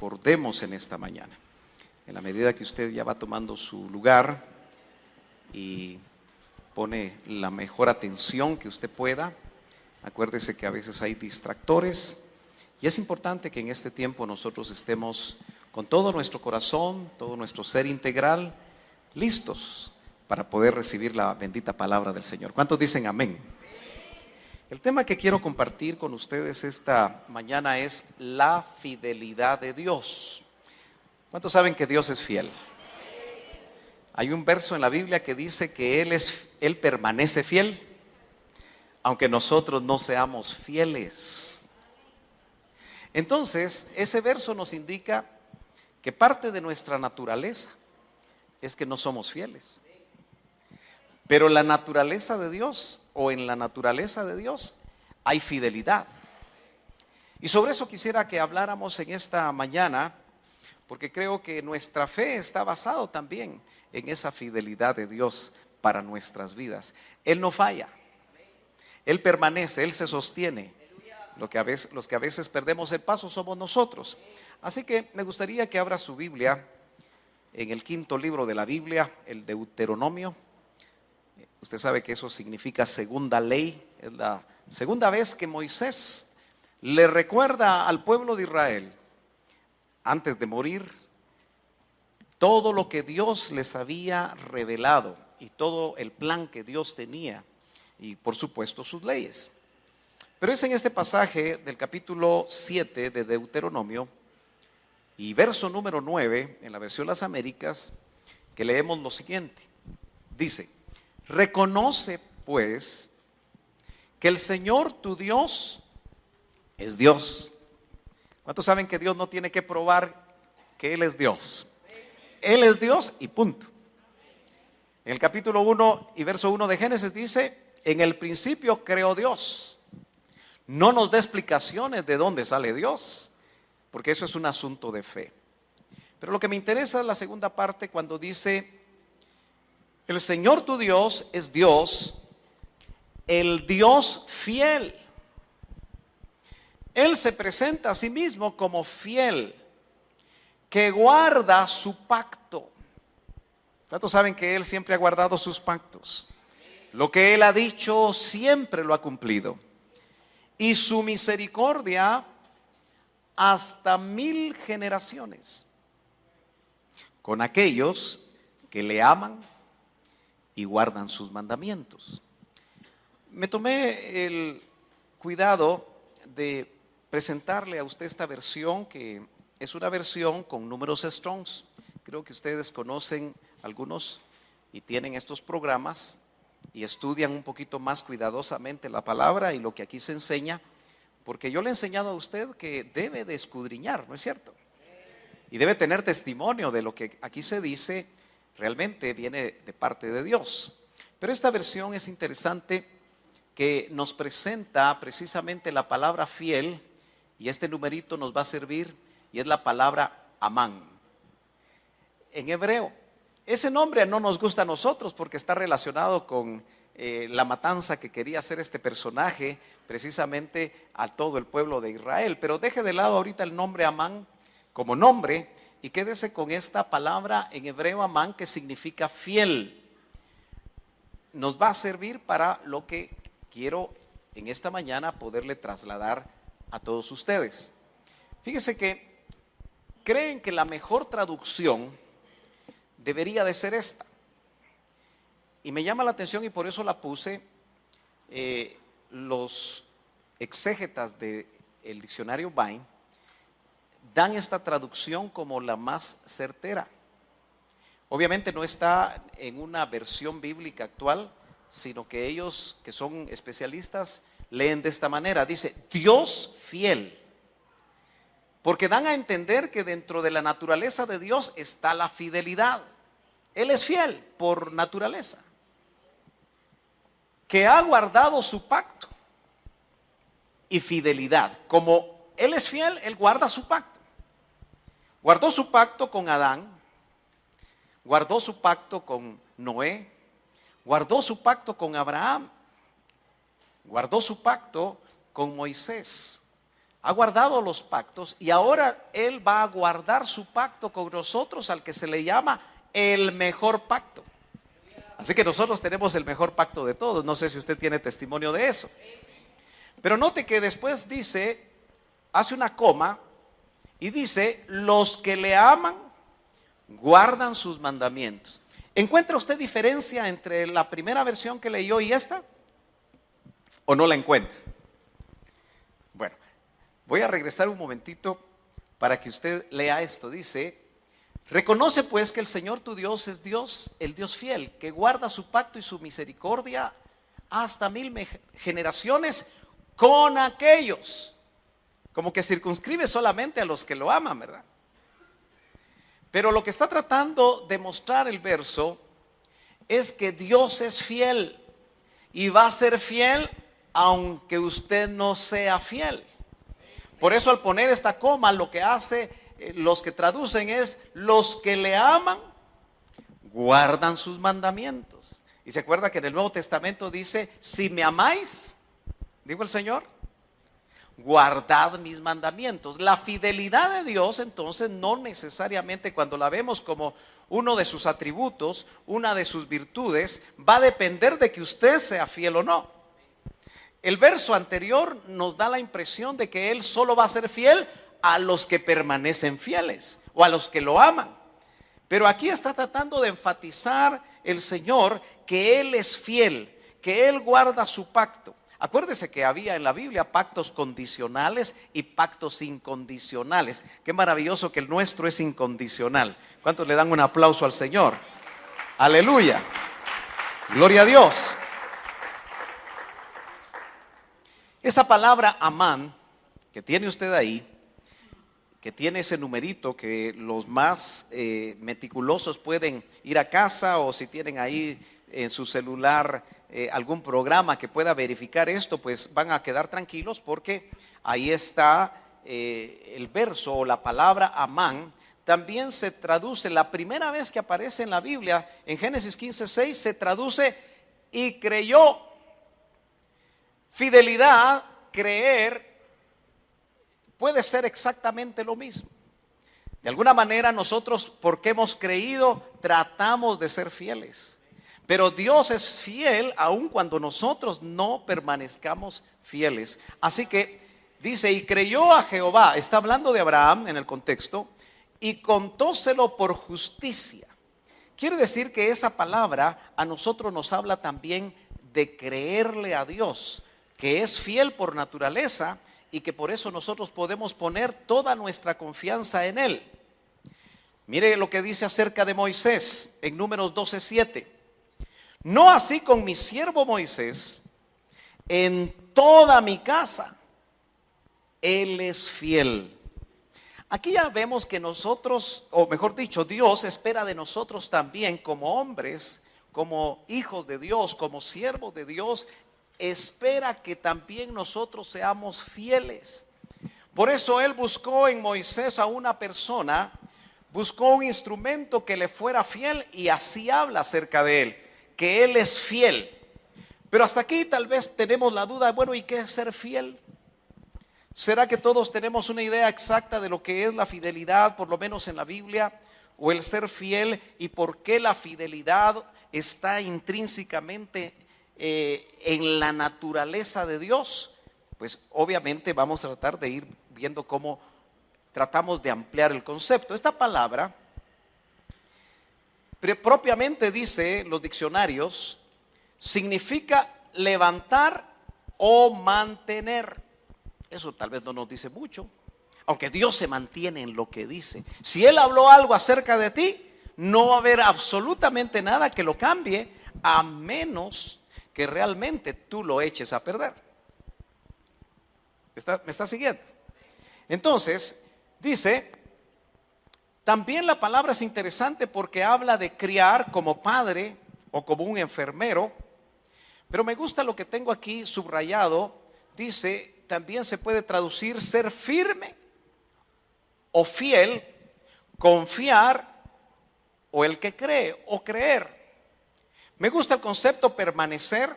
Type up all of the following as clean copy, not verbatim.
recordemos en esta mañana. En la medida que usted ya va tomando su lugar y pone la mejor atención que usted pueda, acuérdese que a veces hay distractores y es importante que en este tiempo nosotros estemos con todo nuestro corazón, todo nuestro ser integral, listos para poder recibir la bendita palabra del Señor. ¿Cuántos dicen amén? El tema que quiero compartir con ustedes esta mañana es la fidelidad de Dios. ¿Cuántos saben que Dios es fiel? Hay un verso en la Biblia que dice que Él permanece fiel, aunque nosotros no seamos fieles. Entonces, ese verso nos indica que parte de nuestra naturaleza es que no somos fieles. Pero la naturaleza de Dios, o en la naturaleza de Dios, hay fidelidad. Y sobre eso quisiera que habláramos en esta mañana, porque creo que nuestra fe está basada también en esa fidelidad de Dios para nuestras vidas. Él no falla, Él permanece, Él se sostiene. Los que a veces perdemos el paso somos nosotros. Así que me gustaría que abra su Biblia en el 5.º libro de la Biblia, el Deuteronomio. Usted sabe que eso significa segunda ley. Es la segunda vez que Moisés le recuerda al pueblo de Israel, antes de morir, todo lo que Dios les había revelado y todo el plan que Dios tenía y por supuesto sus leyes. Pero es en este pasaje del capítulo 7 de Deuteronomio y verso número 9 en la versión Las Américas que leemos lo siguiente. Dice: reconoce pues que el Señor tu Dios es Dios. ¿Cuántos saben que Dios no tiene que probar que Él es Dios? Él es Dios y punto. En el capítulo 1 y verso 1 de Génesis dice: en el principio creó Dios. No nos da explicaciones de dónde sale Dios, porque eso es un asunto de fe. Pero lo que me interesa es la segunda parte, cuando dice: el Señor tu Dios es Dios, el Dios fiel. Él se presenta a sí mismo como fiel, que guarda su pacto. ¿Cuántos saben que Él siempre ha guardado sus pactos? Lo que Él ha dicho siempre lo ha cumplido. Y su misericordia hasta 1000 generaciones con aquellos que le aman y guardan sus mandamientos. Me tomé el cuidado de presentarle a usted esta versión, que es una versión con números Strongs. Creo que ustedes conocen algunos y tienen estos programas y estudian un poquito más cuidadosamente la palabra y lo que aquí se enseña, porque yo le he enseñado a usted que debe de escudriñar, ¿no es cierto? Y debe tener testimonio de lo que aquí se dice, realmente viene de parte de Dios. Pero esta versión es interesante, que nos presenta precisamente la palabra fiel, y este numerito nos va a servir, y es la palabra amán en hebreo. Ese nombre no nos gusta a nosotros porque está relacionado con la matanza que quería hacer este personaje precisamente a todo el pueblo de Israel. Pero deje de lado ahorita el nombre Amán como nombre y quédese con esta palabra en hebreo amán, que significa fiel. Nos va a servir para lo que quiero en esta mañana poderle trasladar a todos ustedes. Fíjese que creen que la mejor traducción debería de ser esta, y me llama la atención y por eso la puse. Los exégetas del diccionario Vine dan esta traducción como la más certera. Obviamente no está en una versión bíblica actual, sino que ellos, que son especialistas, leen de esta manera. Dice: Dios fiel. Porque dan a entender que dentro de la naturaleza de Dios está la fidelidad. Él es fiel por naturaleza, que ha guardado su pacto y fidelidad. Como Él es fiel, Él guarda su pacto. Guardó su pacto con Adán, guardó su pacto con Noé, guardó su pacto con Abraham, guardó su pacto con Moisés. ha guardado los pactos y ahora Él va a guardar su pacto con nosotros, al que se le llama el mejor pacto. Así que nosotros tenemos el mejor pacto de todos. No sé si usted tiene testimonio de eso. Pero note que después dice, hace una coma y dice: los que le aman guardan sus mandamientos. ¿Encuentra usted diferencia entre la primera versión que leyó y esta? ¿O no la encuentra? Bueno, voy a regresar un momentito para que usted lea esto. Dice: reconoce pues que el Señor tu Dios es Dios, el Dios fiel, que guarda su pacto y su misericordia hasta 1000 generaciones con aquellos. Como que circunscribe solamente a los que lo aman, ¿verdad? Pero lo que está tratando de mostrar el verso es que Dios es fiel y va a ser fiel aunque usted no sea fiel. Por eso, al poner esta coma, lo que hace los que traducen es: los que le aman guardan sus mandamientos. Y se acuerda que en el Nuevo Testamento dice: si me amáis, dijo el Señor, guardad mis mandamientos. La fidelidad de Dios, entonces, no necesariamente, cuando la vemos como uno de sus atributos, una de sus virtudes, va a depender de que usted sea fiel o no. El verso anterior nos da la impresión de que Él solo va a ser fiel a los que permanecen fieles o a los que lo aman. Pero aquí está tratando de enfatizar el Señor que Él es fiel, que Él guarda su pacto. Acuérdese que había en la Biblia pactos condicionales y pactos incondicionales. Qué maravilloso que el nuestro es incondicional. ¿Cuántos le dan un aplauso al Señor? Aleluya. Gloria a Dios. Esa palabra amán que tiene usted ahí, que tiene ese numerito que los más meticulosos pueden ir a casa, o si tienen ahí en su celular algún programa que pueda verificar esto, pues van a quedar tranquilos, porque ahí está el verso o la palabra amán. También se traduce, la primera vez que aparece en la Biblia, en Génesis 15:6, se traduce y creyó. Fidelidad, creer, puede ser exactamente lo mismo. De alguna manera nosotros, porque hemos creído, tratamos de ser fieles. Pero Dios es fiel aun cuando nosotros no permanezcamos fieles. Así que dice: y creyó a Jehová. Está hablando de Abraham en el contexto. Y contóselo por justicia. Quiere decir que esa palabra a nosotros nos habla también de creerle a Dios, que es fiel por naturaleza y que por eso nosotros podemos poner toda nuestra confianza en Él. Mire lo que dice acerca de Moisés en Números 12:7. No así con mi siervo Moisés, en toda mi casa Él es fiel. Aquí ya vemos que nosotros, o mejor dicho, Dios espera de nosotros también, como hombres, como hijos de Dios, como siervos de Dios, espera que también nosotros seamos fieles. Por eso Él buscó en Moisés a una persona, buscó un instrumento que le fuera fiel, y así habla acerca de Él, que Él es fiel. Pero hasta aquí tal vez tenemos la duda: bueno, ¿y qué es ser fiel? ¿Será que todos tenemos una idea exacta de lo que es la fidelidad, por lo menos en la Biblia, o el ser fiel, y por qué la fidelidad está intrínsecamente en la naturaleza de Dios? Pues obviamente vamos a tratar de ir viendo cómo tratamos de ampliar el concepto. Esta palabra propiamente, dice los diccionarios, significa levantar o mantener. Eso tal vez no nos dice mucho, aunque Dios se mantiene en lo que dice. Si Él habló algo acerca de ti, no va a haber absolutamente nada que lo cambie, a menos que realmente tú lo eches a perder. ¿Me está siguiendo? Entonces, dice, también la palabra es interesante porque habla de criar como padre o como un enfermero. Pero me gusta lo que tengo aquí subrayado. Dice, también se puede traducir ser firme o fiel, confiar, o el que cree o creer. Me gusta el concepto permanecer,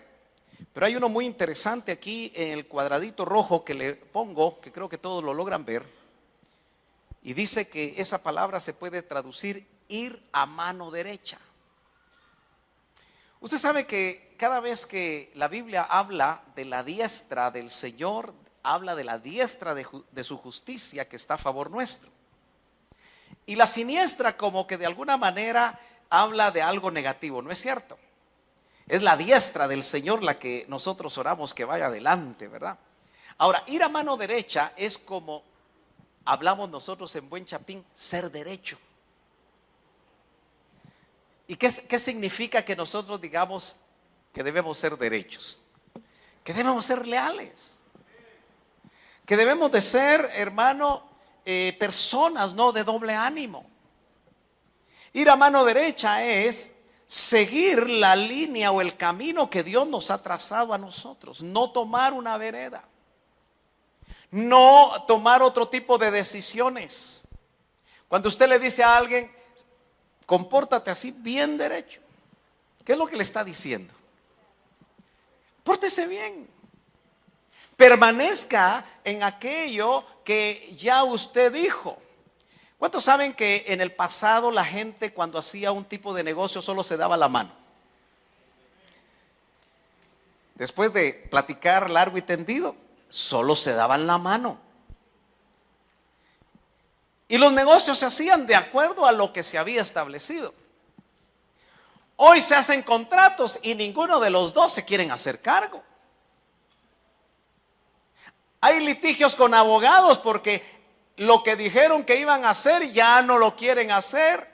Pero hay uno muy interesante aquí en el cuadradito rojo que le pongo, que creo que todos lo logran ver. Y dice que esa palabra se puede traducir ir a mano derecha. Usted sabe que cada vez que la Biblia habla de la diestra del Señor, habla de la diestra de su justicia que está a favor nuestro. Y la siniestra como que de alguna manera habla de algo negativo, ¿no es cierto? Es la diestra del Señor la que nosotros oramos que vaya adelante, ¿verdad? Ahora, ir a mano derecha es como hablamos nosotros en buen chapín, ser derecho. ¿Y qué significa que nosotros digamos que debemos ser derechos? Que debemos ser leales. Que debemos de ser, hermano, personas no de doble ánimo. Ir a mano derecha es seguir la línea o el camino que Dios nos ha trazado a nosotros. No tomar una vereda. No tomar otro tipo de decisiones. Cuando usted le dice a alguien, compórtate así bien derecho, ¿qué es lo que le está diciendo? Pórtese bien. Permanezca en aquello que ya usted dijo. ¿Cuántos saben que en el pasado la gente cuando hacía un tipo de negocio solo se daba la mano? Después de platicar largo y tendido, solo se daban la mano. Y los negocios se hacían de acuerdo a lo que se había establecido. Hoy se hacen contratos y ninguno de los dos se quieren hacer cargo. Hay litigios con abogados porque lo que dijeron que iban a hacer ya no lo quieren hacer.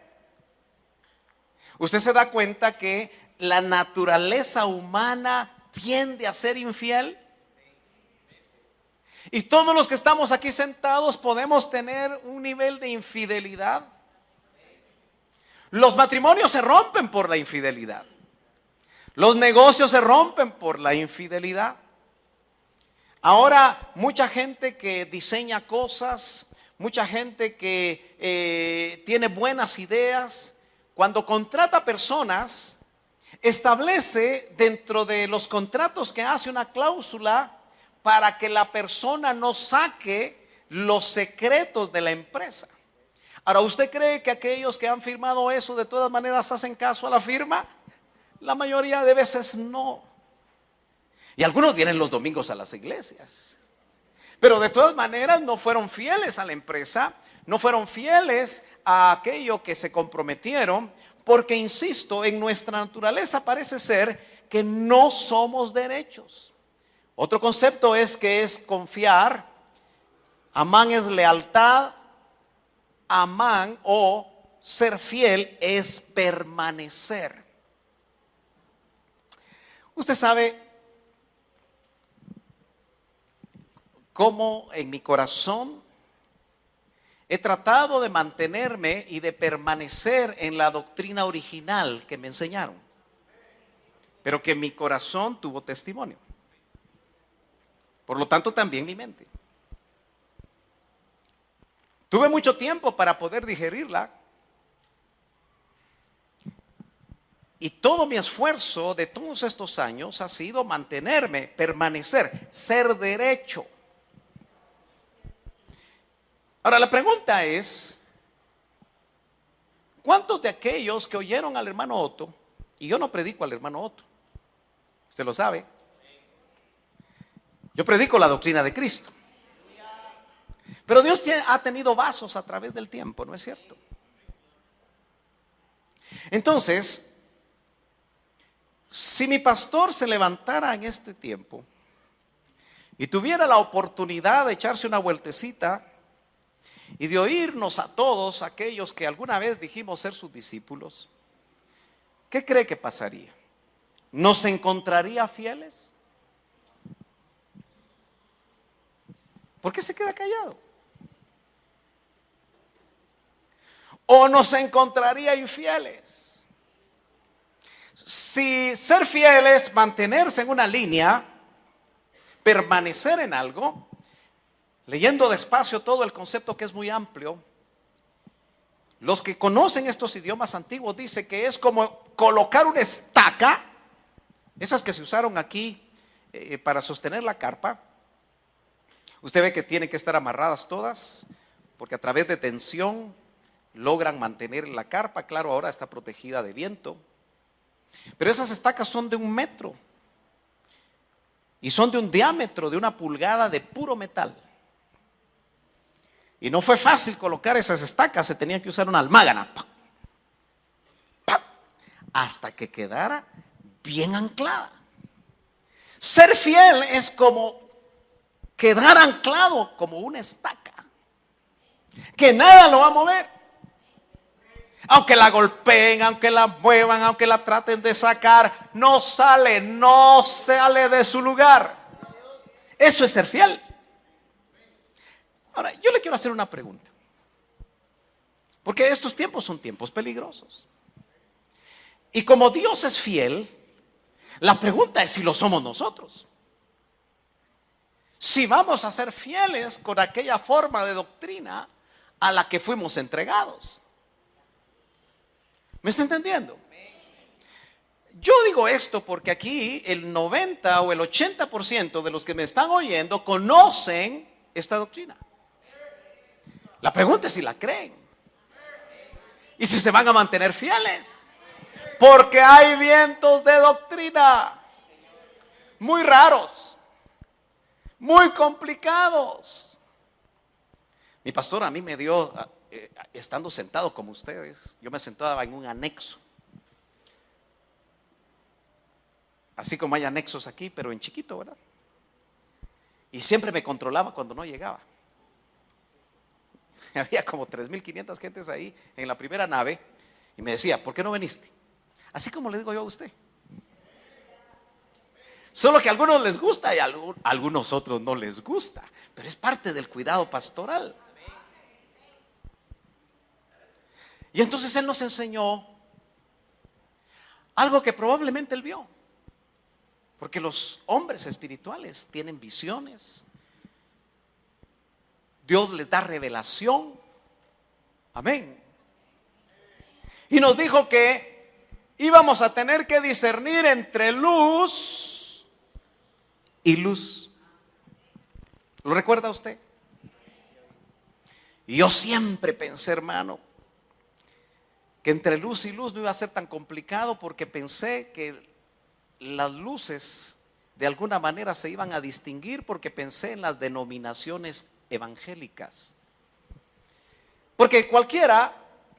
Usted se da cuenta que la naturaleza humana tiende a ser infiel. Y todos los que estamos aquí sentados podemos tener un nivel de infidelidad. Los matrimonios se rompen por la infidelidad. Los negocios se rompen por la infidelidad. Ahora, mucha gente que diseña cosas, mucha gente que tiene buenas ideas, cuando contrata personas, establece dentro de los contratos que hace una cláusula para que la persona no saque los secretos de la empresa. Ahora, ¿usted cree que aquellos que han firmado eso de todas maneras hacen caso a la firma? La mayoría de veces no. Y algunos vienen los domingos a las iglesias. Pero de todas maneras no fueron fieles a la empresa, no fueron fieles a aquello que se comprometieron, porque insisto, en nuestra naturaleza parece ser que no somos derechos. Otro concepto es que es confiar. Amán es lealtad. Amán o ser fiel es permanecer. Usted sabe cómo en mi corazón he tratado de mantenerme y de permanecer en la doctrina original que me enseñaron, pero que mi corazón tuvo testimonio. Por lo tanto, también mi mente. Tuve mucho tiempo para poder digerirla. Y todo mi esfuerzo de todos estos años ha sido mantenerme, permanecer, ser derecho. Ahora la pregunta es, ¿cuántos de aquellos que oyeron al hermano Otto, y yo no predico al hermano Otto, usted lo sabe, yo predico la doctrina de Cristo, pero Dios ha tenido vasos a través del tiempo, ¿no es cierto? Entonces, si mi pastor se levantara en este tiempo y tuviera la oportunidad de echarse una vueltecita y de oírnos a todos aquellos que alguna vez dijimos ser sus discípulos, ¿qué cree que pasaría? ¿Nos encontraría fieles? ¿Por qué se queda callado? ¿O nos encontraría infieles? Si ser fieles, mantenerse en una línea, permanecer en algo, leyendo despacio todo el concepto que es muy amplio, los que conocen estos idiomas antiguos dicen que es como colocar una estaca, esas que se usaron aquí para sostener la carpa, usted ve que tienen que estar amarradas todas, porque a través de tensión logran mantener la carpa. Claro, ahora está protegida de viento, pero esas estacas son de 1 metro y son de un diámetro de 1 pulgada de puro metal. Y no fue fácil colocar esas estacas, se tenía que usar una almágana hasta que quedara bien anclada. Ser fiel es como quedar anclado como una estaca, que nada lo va a mover. Aunque la golpeen, aunque la muevan, aunque la traten de sacar, no sale de su lugar. Eso es ser fiel. Ahora, yo le quiero hacer una pregunta, porque estos tiempos son tiempos peligrosos. Y como Dios es fiel, la pregunta es si lo somos nosotros. Si vamos a ser fieles con aquella forma de doctrina a la que fuimos entregados. ¿Me está entendiendo? Yo digo esto porque aquí el 90 o el 80% de los que me están oyendo conocen esta doctrina. La pregunta es si la creen y si se van a mantener fieles. Porque hay vientos de doctrina muy raros, muy complicados. Mi pastor a mí me dio, estando sentado como ustedes, yo me sentaba en un anexo. Así como hay anexos aquí, pero en chiquito, ¿verdad? Y siempre me controlaba cuando no llegaba. Había como 3.500 gentes ahí en la primera nave y me decía, ¿por qué no viniste? Así como le digo yo a usted. Solo que a algunos les gusta y a algunos otros no les gusta, pero es parte del cuidado pastoral. Y entonces Él nos enseñó algo que probablemente Él vio, porque los hombres espirituales tienen visiones, Dios les da revelación. Amén. Y nos dijo que íbamos a tener que discernir entre luz y luz. ¿Lo recuerda usted? Y yo siempre pensé, hermano, que entre luz y luz no iba a ser tan complicado, porque pensé que las luces de alguna manera se iban a distinguir, porque pensé en las denominaciones evangélicas. Porque cualquiera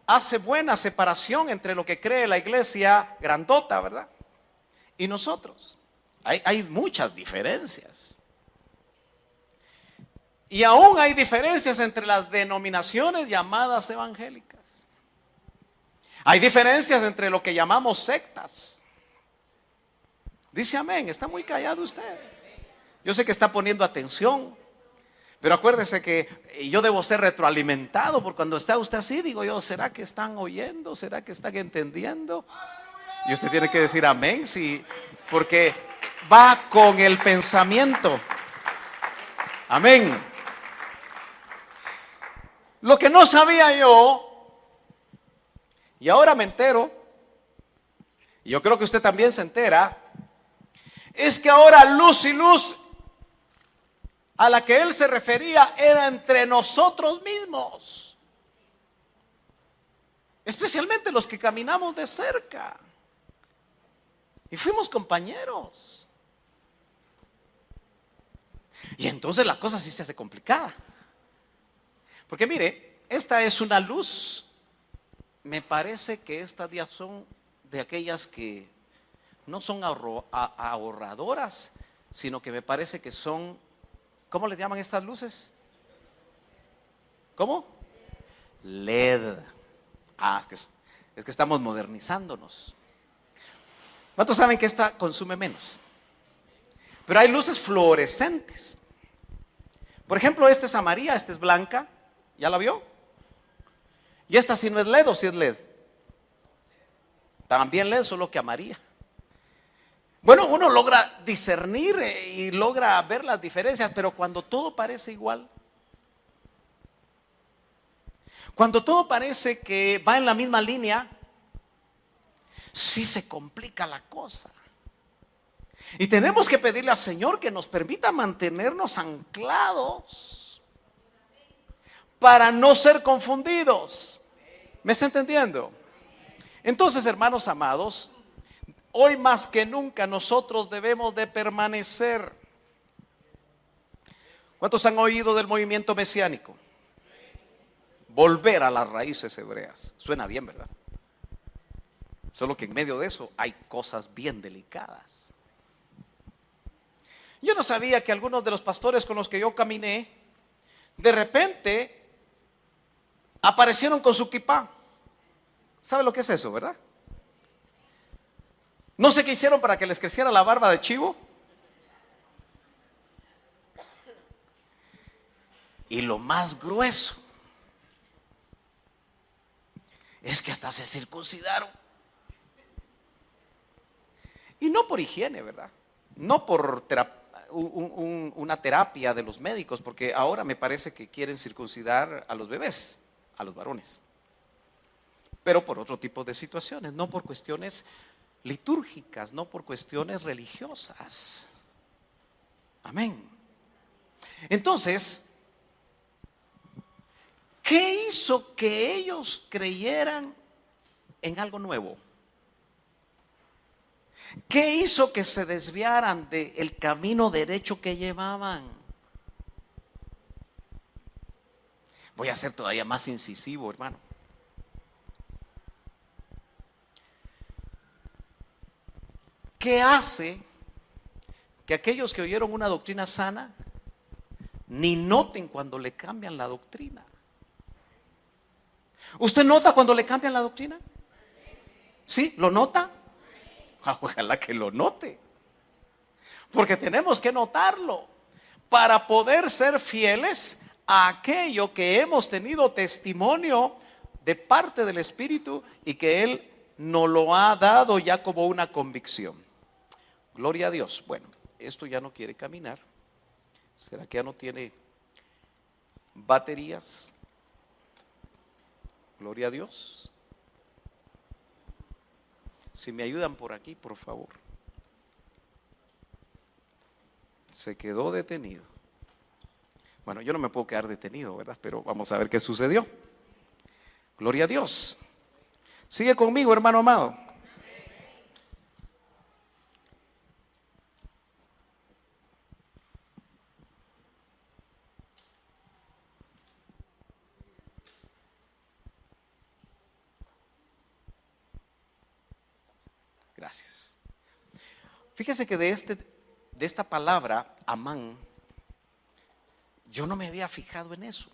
hace buena separación entre lo que cree la iglesia grandota, ¿verdad? Y nosotros. Hay muchas diferencias. Y aún hay diferencias entre las denominaciones llamadas evangélicas. Hay diferencias entre lo que llamamos sectas. Dice amén, está muy callado usted. Yo sé que está poniendo atención, pero acuérdese que yo debo ser retroalimentado, porque cuando está usted así, digo yo, ¿será que están oyendo? ¿Será que están entendiendo? Y usted tiene que decir amén, sí, porque va con el pensamiento. Amén. Lo que no sabía yo, y ahora me entero, y yo creo que usted también se entera, es que ahora luz y luz a la que él se refería era entre nosotros mismos, especialmente los que caminamos de cerca y fuimos compañeros. Y entonces la cosa sí se hace complicada, porque mire, esta es una luz. Me parece que estas días son de aquellas que no son ahorradoras, sino que me parece que son, ¿cómo le llaman estas luces? ¿Cómo? LED. Es que estamos modernizándonos. ¿Cuántos saben que esta consume menos? Pero hay luces fluorescentes. Por ejemplo, esta es amarilla, esta es blanca. ¿Ya la vio? Y esta sí no es LED, o sí es LED. También LED, solo que amarilla. Bueno, uno logra discernir y logra ver las diferencias, pero cuando todo parece igual, cuando todo parece que va en la misma línea, sí se complica la cosa. Y tenemos que pedirle al Señor que nos permita mantenernos anclados para no ser confundidos. ¿Me está entendiendo? Entonces, hermanos amados, hoy más que nunca nosotros debemos de permanecer. ¿Cuántos han oído del movimiento mesiánico? Volver a las raíces hebreas. Suena bien, ¿verdad? Solo que en medio de eso hay cosas bien delicadas. Yo no sabía que algunos de los pastores con los que yo caminé, de repente aparecieron con su kipá. ¿Sabe lo que es eso, verdad? No sé qué hicieron para que les creciera la barba de chivo. Y lo más grueso es que hasta se circuncidaron. Y no por higiene, ¿verdad? No por una terapia de los médicos, porque ahora me parece que quieren circuncidar a los bebés, a los varones. Pero por otro tipo de situaciones, no por cuestiones litúrgicas, no por cuestiones religiosas. Amén. Entonces, ¿qué hizo que ellos creyeran en algo nuevo? ¿Qué hizo que se desviaran del camino derecho que llevaban? Voy a ser todavía más incisivo, hermano. ¿Qué hace que aquellos que oyeron una doctrina sana ni noten cuando le cambian la doctrina? ¿Usted nota cuando le cambian la doctrina? ¿Sí? ¿Lo nota? Ojalá que lo note, porque tenemos que notarlo para poder ser fieles a aquello que hemos tenido testimonio de parte del Espíritu y que Él nos lo ha dado ya como una convicción. Gloria a Dios. Bueno, esto ya no quiere caminar. ¿Será que ya no tiene baterías? Gloria a Dios. Si me ayudan por aquí, por favor. Se quedó detenido. Bueno, yo no me puedo quedar detenido, ¿verdad? Pero vamos a ver qué sucedió. Gloria a Dios. Sigue conmigo, hermano amado. Gracias. Fíjese que de esta palabra, Amán, yo no me había fijado en eso.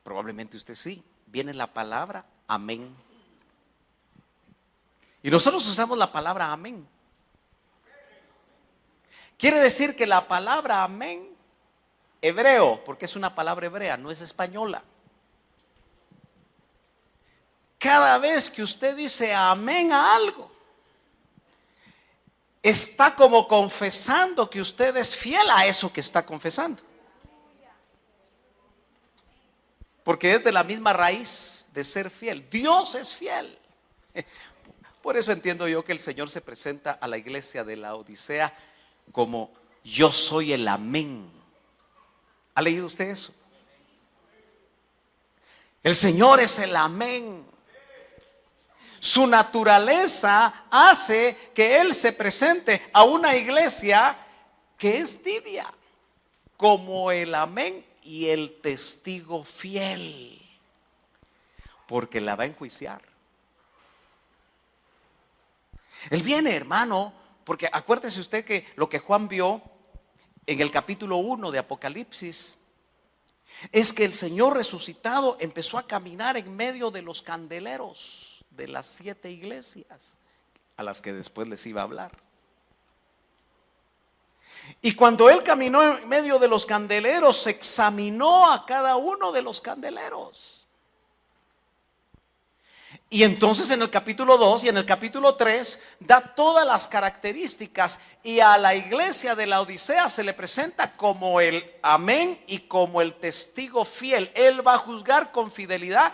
Probablemente usted sí. Viene la palabra amén. Y nosotros usamos la palabra amén. Quiere decir que la palabra amén, hebreo, porque es una palabra hebrea, no es española. Cada vez que usted dice amén a algo, está como confesando que usted es fiel a eso que está confesando. Porque es de la misma raíz de ser fiel. Dios es fiel. Por eso entiendo yo que el Señor se presenta a la iglesia de la Odisea como yo soy el amén. ¿Ha leído usted eso? El Señor es el amén. Su naturaleza hace que Él se presente a una iglesia que es tibia, como el amén y el testigo fiel, porque la va a enjuiciar. Él viene, hermano, porque acuérdese usted que lo que Juan vio en el capítulo 1 de Apocalipsis es que el Señor resucitado empezó a caminar en medio de los candeleros de las 7 iglesias a las que después les iba a hablar. Y cuando Él caminó en medio de los candeleros, examinó a cada uno de los candeleros. Y entonces en el capítulo 2 y en el capítulo 3 da todas las características, y a la iglesia de la Odisea se le presenta como el amén y como el testigo fiel. Él va a juzgar con fidelidad,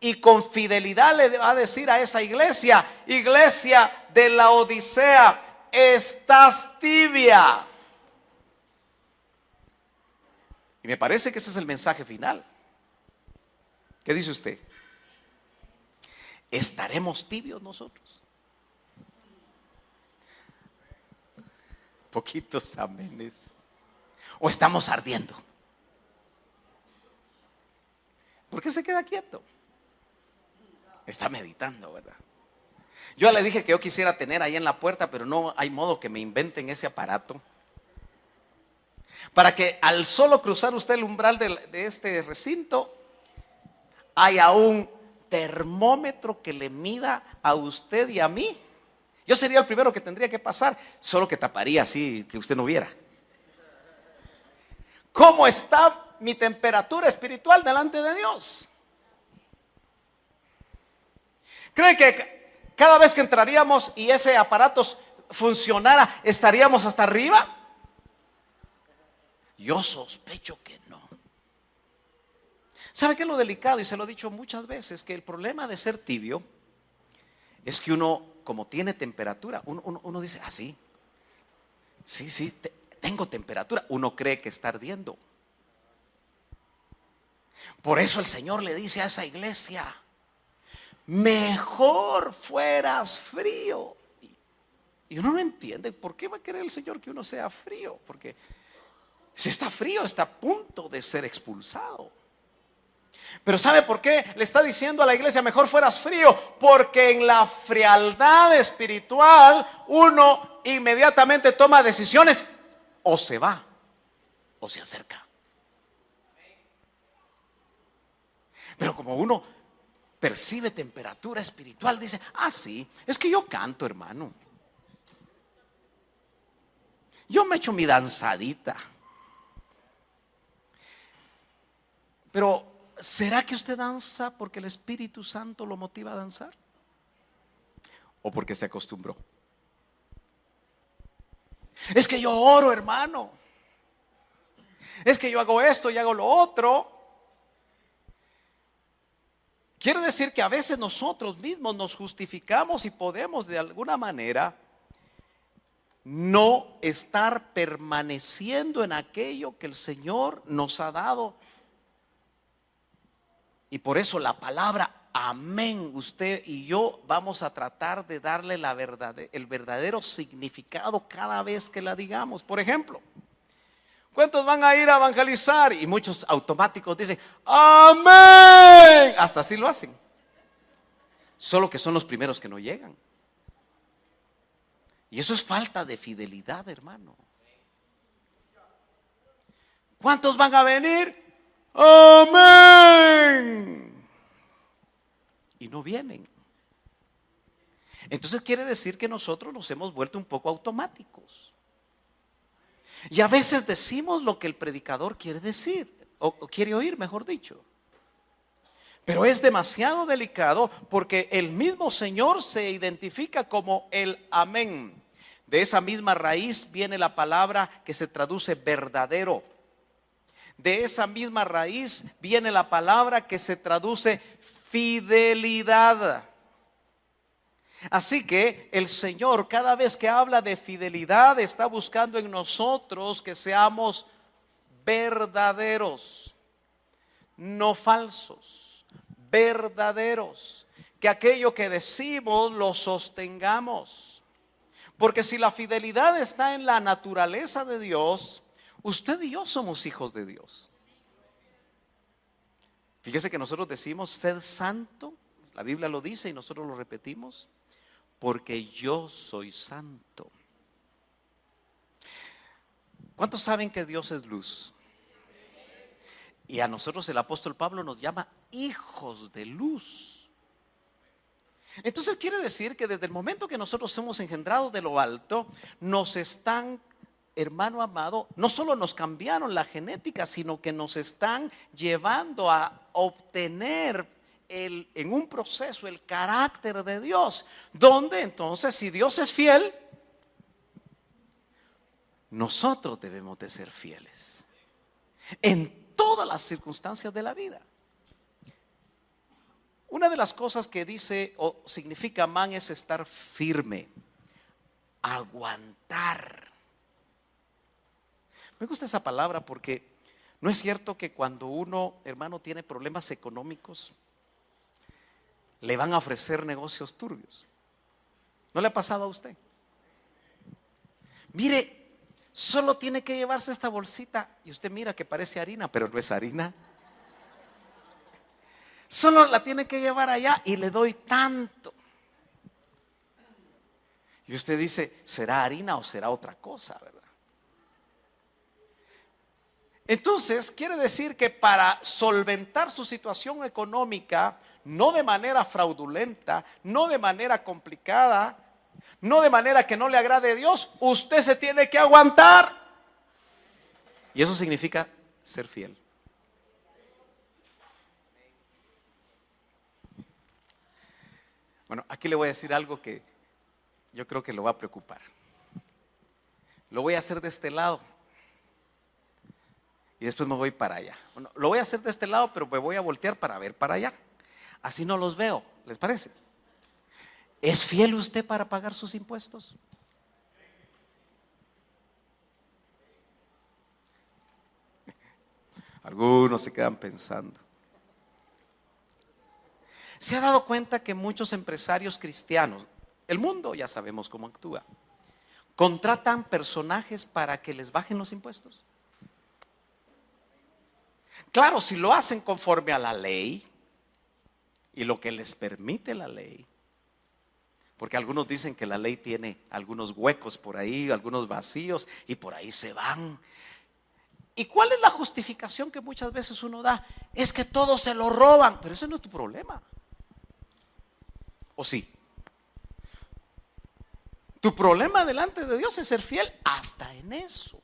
y con fidelidad le va a decir a esa iglesia: iglesia de la Odisea, estás tibia. Y me parece que ese es el mensaje final. ¿Qué dice usted? ¿Estaremos tibios nosotros? Poquitos amenes. ¿O estamos ardiendo? ¿Por qué se queda quieto? Está meditando, ¿verdad? Yo le dije que yo quisiera tener ahí en la puerta, pero no hay modo que me inventen ese aparato. Para que al solo cruzar usted el umbral de este recinto, haya un termómetro que le mida a usted y a mí. Yo sería el primero que tendría que pasar, solo que taparía así, que usted no viera. ¿Cómo está mi temperatura espiritual delante de Dios? ¿Cree que cada vez que entraríamos y ese aparato funcionara, estaríamos hasta arriba? Yo sospecho que no. ¿Sabe qué es lo delicado? Y se lo he dicho muchas veces, que el problema de ser tibio es que uno, como tiene temperatura, uno dice, sí, tengo temperatura. Uno cree que está ardiendo. Por eso el Señor le dice a esa iglesia, mejor fueras frío. Y uno no entiende, ¿por qué va a querer el Señor que uno sea frío? Porque si está frío, está a punto de ser expulsado. Pero ¿sabe por qué le está diciendo a la iglesia mejor fueras frío? Porque en la frialdad espiritual uno inmediatamente toma decisiones, o se va o se acerca. Pero como uno percibe temperatura espiritual, dice, sí, es que yo canto, hermano. Yo me echo mi danzadita. Pero ¿será que usted danza porque el Espíritu Santo lo motiva a danzar? ¿O porque se acostumbró? Es que yo oro, hermano. Es que yo hago esto y hago lo otro. Quiere decir que a veces nosotros mismos nos justificamos y podemos de alguna manera no estar permaneciendo en aquello que el Señor nos ha dado. Y por eso la palabra amén, usted y yo vamos a tratar de darle el verdadero significado cada vez que la digamos. Por ejemplo, ¿cuántos van a ir a evangelizar? Y muchos automáticos dicen amén. Hasta así lo hacen. Solo que son los primeros que no llegan. Y eso es falta de fidelidad, hermano. ¿Cuántos van a venir? Amén. Y no vienen. Entonces quiere decir que nosotros nos hemos vuelto un poco automáticos. Y a veces decimos lo que el predicador quiere decir, o quiere oír, mejor dicho. Pero es demasiado delicado porque el mismo Señor se identifica como el amén. De esa misma raíz viene la palabra que se traduce verdadero. De esa misma raíz viene la palabra que se traduce fidelidad. Así que el Señor, cada vez que habla de fidelidad, está buscando en nosotros que seamos verdaderos, no falsos, verdaderos, que aquello que decimos lo sostengamos. Porque si la fidelidad está en la naturaleza de Dios, usted y yo somos hijos de Dios. Fíjese que nosotros decimos sed santo, la Biblia lo dice y nosotros lo repetimos, porque yo soy santo. ¿Cuántos saben que Dios es luz? Y a nosotros el apóstol Pablo nos llama hijos de luz. Entonces quiere decir que desde el momento que nosotros somos engendrados de lo alto, nos están, hermano amado, no solo nos cambiaron la genética, sino que nos están llevando a obtener en un proceso el carácter de Dios, donde entonces si Dios es fiel, nosotros debemos de ser fieles en todas las circunstancias de la vida. Una de las cosas que dice o significa amán es estar firme. aguantar. Me gusta esa palabra porque no es cierto que cuando uno, hermano, tiene problemas económicos, le van a ofrecer negocios turbios. ¿No le ha pasado a usted? Mire, solo tiene que llevarse esta bolsita y usted mira que parece harina, pero no es harina. Solo la tiene que llevar allá y le doy tanto. Y usted dice, ¿será harina o será otra cosa, verdad? Entonces, quiere decir que para solventar su situación económica, no de manera fraudulenta, no de manera complicada, no de manera que no le agrade a Dios, usted se tiene que aguantar. Y eso significa ser fiel. Bueno, aquí le voy a decir algo que yo creo que lo va a preocupar. Lo voy a hacer de este lado y después me voy para allá. Bueno, lo voy a hacer de este lado, pero me voy a voltear para ver para allá. Así no los veo, ¿les parece? ¿Es fiel usted para pagar sus impuestos? Algunos se quedan pensando. ¿Se ha dado cuenta que muchos empresarios cristianos, el mundo ya sabemos cómo actúa, contratan personajes para que les bajen los impuestos? Claro, si lo hacen conforme a la ley y lo que les permite la ley, porque algunos dicen que la ley tiene algunos huecos por ahí, algunos vacíos, y por ahí se van. ¿Y cuál es la justificación que muchas veces uno da? Es que todos se lo roban, pero ese no es tu problema. ¿O sí? Tu problema delante de Dios es ser fiel hasta en eso.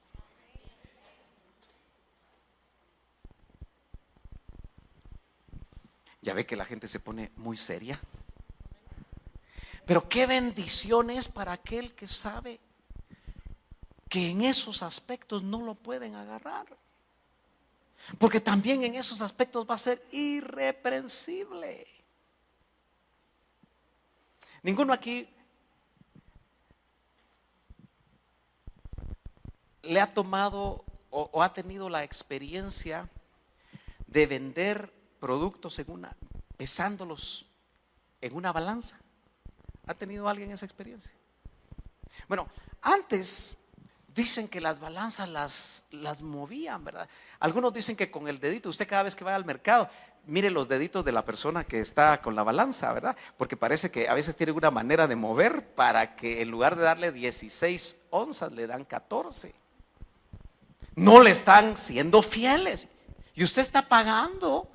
Ya ve que la gente se pone muy seria. Pero qué bendición es para aquel que sabe que en esos aspectos no lo pueden agarrar. Porque también en esos aspectos va a ser irreprensible. Ninguno aquí le ha tomado o ha tenido la experiencia de vender productos pesándolos en una balanza. ¿Ha tenido alguien esa experiencia? Bueno, antes dicen que las balanzas las movían, ¿verdad? Algunos dicen que con el dedito, usted cada vez que va al mercado, mire los deditos de la persona que está con la balanza, ¿verdad? Porque parece que a veces tiene una manera de mover para que en lugar de darle 16 onzas, le dan 14. No le están siendo fieles. Y usted está pagando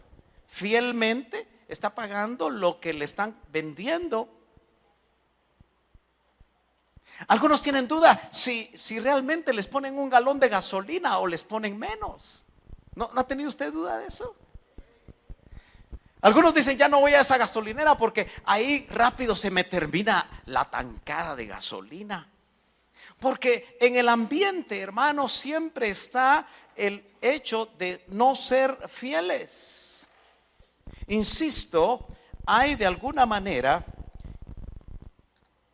fielmente, está pagando lo que le están vendiendo. Algunos tienen duda si realmente les ponen un galón de gasolina o les ponen menos. ¿No ha tenido usted duda de eso? Algunos dicen, ya no voy a esa gasolinera porque ahí rápido se me termina la tankada de gasolina. Porque en el ambiente, hermano, siempre está el hecho de no ser fieles. Insisto, hay de alguna manera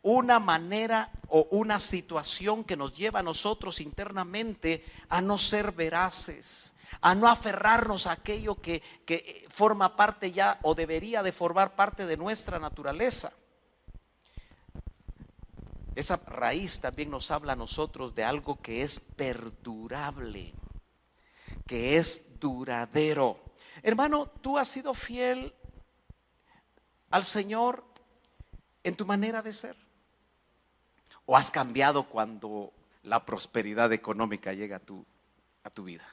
o una situación que nos lleva a nosotros internamente a no ser veraces, a no aferrarnos a aquello que forma parte ya o debería de formar parte de nuestra naturaleza. Esa raíz también nos habla a nosotros de algo que es perdurable, que es duradero. Hermano, ¿tú has sido fiel al Señor en tu manera de ser? ¿O has cambiado cuando la prosperidad económica llega a tu vida?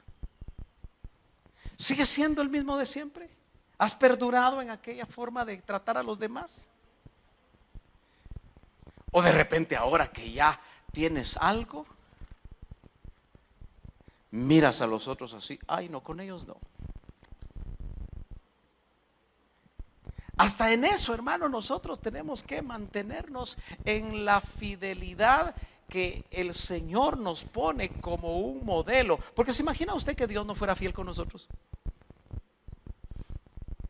¿Sigues siendo el mismo de siempre? ¿Has perdurado en aquella forma de tratar a los demás? ¿O de repente ahora que ya tienes algo, miras a los otros así? Ay, no, con ellos no. Hasta en eso, hermano, nosotros tenemos que mantenernos en la fidelidad que el Señor nos pone como un modelo. Porque ¿se imagina usted que Dios no fuera fiel con nosotros?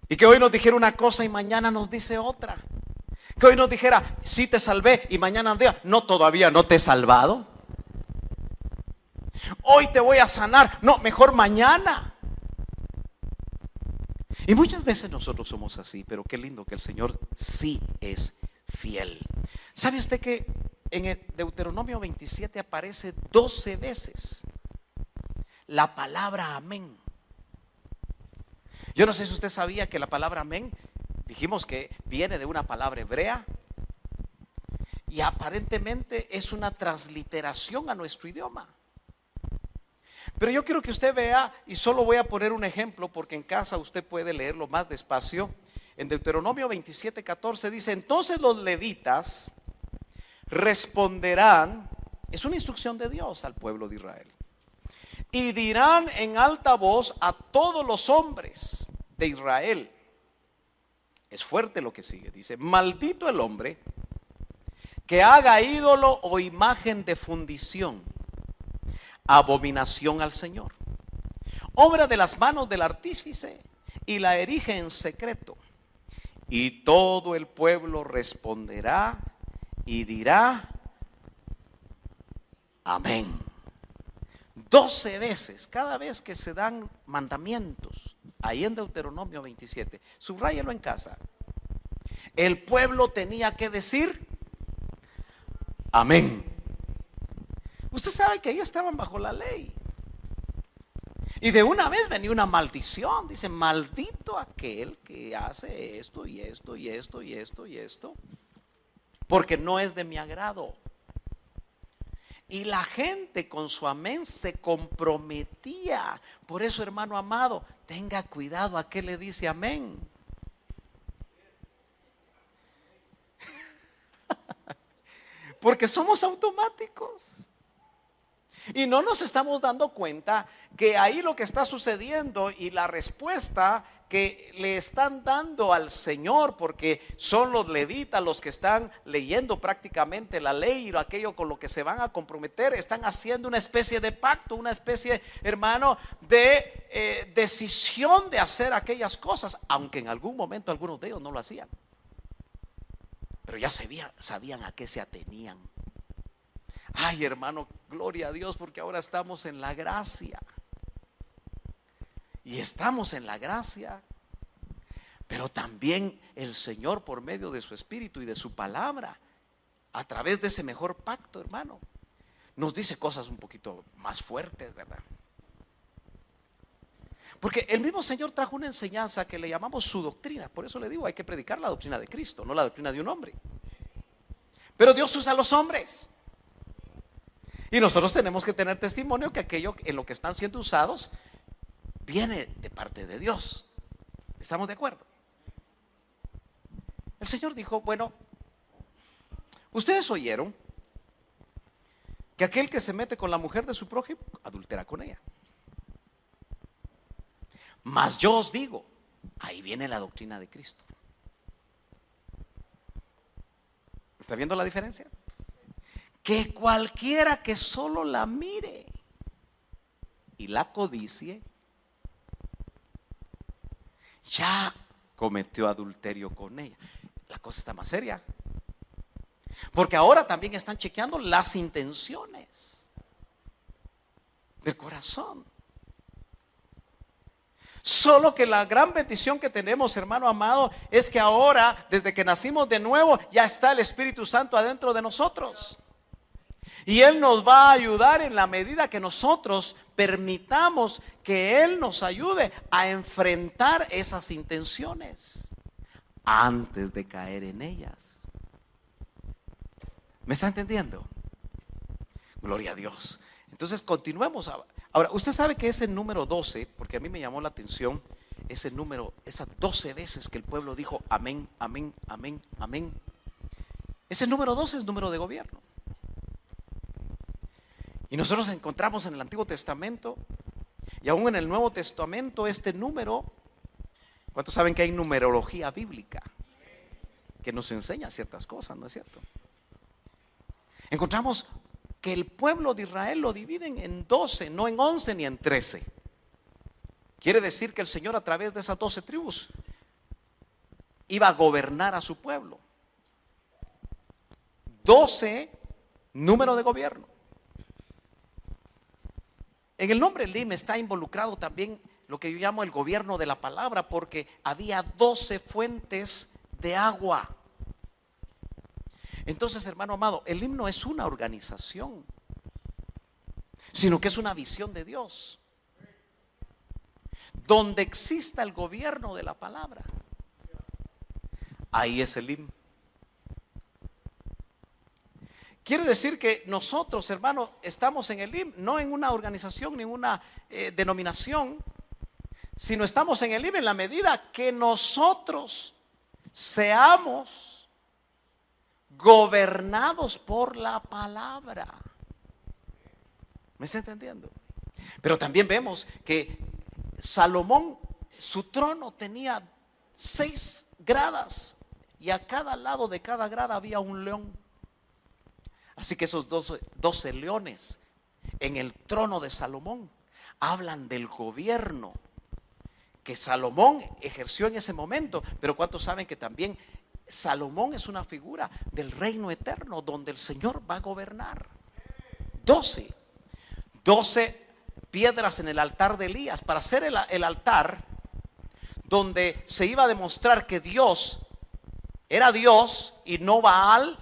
Y que hoy nos dijera una cosa y mañana nos dice otra. Que hoy nos dijera, sí te salvé, y mañana día, no, todavía no te he salvado. Hoy te voy a sanar, no, mejor mañana. Y muchas veces nosotros somos así, pero qué lindo que el Señor sí es fiel. ¿Sabe usted que en el Deuteronomio 27 aparece 12 veces la palabra amén? Yo no sé si usted sabía que la palabra amén, dijimos que viene de una palabra hebrea y aparentemente es una transliteración a nuestro idioma. Pero yo quiero que usted vea, y solo voy a poner un ejemplo porque en casa usted puede leerlo más despacio. En Deuteronomio 27:14 dice: entonces los levitas responderán, es una instrucción de Dios al pueblo de Israel, y dirán en alta voz a todos los hombres de Israel. Es fuerte lo que sigue, dice: maldito el hombre que haga ídolo o imagen de fundición, abominación al Señor, obra de las manos del artífice, y la erige en secreto. Y todo el pueblo responderá y dirá amén. 12 veces, cada vez que se dan mandamientos, ahí en Deuteronomio 27, subráyelo en casa, el pueblo tenía que decir amén. Usted sabe que ahí estaban bajo la ley. Y de una vez venía una maldición. Dice: maldito aquel que hace esto y esto y esto y esto y esto, porque no es de mi agrado. Y la gente con su amén se comprometía. Por eso, hermano amado, tenga cuidado a qué le dice amén. Porque somos automáticos. Y no nos estamos dando cuenta que ahí lo que está sucediendo y la respuesta que le están dando al Señor, porque son los levitas los que están leyendo prácticamente la ley y aquello con lo que se van a comprometer, están haciendo una especie de pacto, una especie, hermano, de decisión de hacer aquellas cosas, aunque en algún momento algunos de ellos no lo hacían, pero ya sabían a qué se atenían. Ay, hermano, gloria a Dios, porque ahora estamos en la gracia. Y estamos en la gracia. Pero también el Señor, por medio de su Espíritu y de su palabra, a través de ese mejor pacto, hermano, nos dice cosas un poquito más fuertes, ¿verdad? Porque el mismo Señor trajo una enseñanza que le llamamos su doctrina. Por eso le digo, hay que predicar la doctrina de Cristo, no la doctrina de un hombre. Pero Dios usa a los hombres. Y nosotros tenemos que tener testimonio que aquello en lo que están siendo usados viene de parte de Dios. ¿Estamos de acuerdo? El Señor dijo: bueno, ustedes oyeron que aquel que se mete con la mujer de su prójimo adultera con ella. Mas yo os digo, ahí viene la doctrina de Cristo. ¿Está viendo la diferencia? Que cualquiera que solo la mire y la codicie, ya cometió adulterio con ella. La cosa está más seria, porque ahora también están chequeando las intenciones del corazón. Solo que la gran bendición que tenemos, hermano amado, es que ahora, desde que nacimos de nuevo, ya está el Espíritu Santo adentro de nosotros. Y Él nos va a ayudar en la medida que nosotros permitamos que Él nos ayude a enfrentar esas intenciones antes de caer en ellas. ¿Me está entendiendo? Gloria a Dios. Entonces continuemos. Ahora, usted sabe que ese número 12, porque a mí me llamó la atención ese número, esas 12 veces que el pueblo dijo amén, amén, amén, amén. Ese número 12 es número de gobierno. Y nosotros encontramos en el Antiguo Testamento y aún en el Nuevo Testamento este número. ¿Cuántos saben que hay numerología bíblica que nos enseña ciertas cosas, no es cierto? Encontramos que el pueblo de Israel lo dividen en 12, no en 11 ni en 13. Quiere decir que el Señor a través de esas 12 tribus iba a gobernar a su pueblo. 12, número de gobierno. En el nombre Elim está involucrado también lo que yo llamo el gobierno de la palabra, porque había 12 fuentes de agua. Entonces, hermano amado, Elim no es una organización, sino que es una visión de Dios. Donde exista el gobierno de la palabra, ahí es Elim. Quiere decir que nosotros, hermano, estamos en Elim, no en una organización, ni en una denominación, sino estamos en Elim en la medida que nosotros seamos gobernados por la palabra. ¿Me está entendiendo? Pero también vemos que Salomón, su trono tenía 6 gradas y a cada lado de cada grada había un león. Así que esos 12 leones en el trono de Salomón hablan del gobierno que Salomón ejerció en ese momento. Pero ¿cuántos saben que también Salomón es una figura del reino eterno donde el Señor va a gobernar? 12 piedras en el altar de Elías para hacer el altar donde se iba a demostrar que Dios era Dios y no Baal.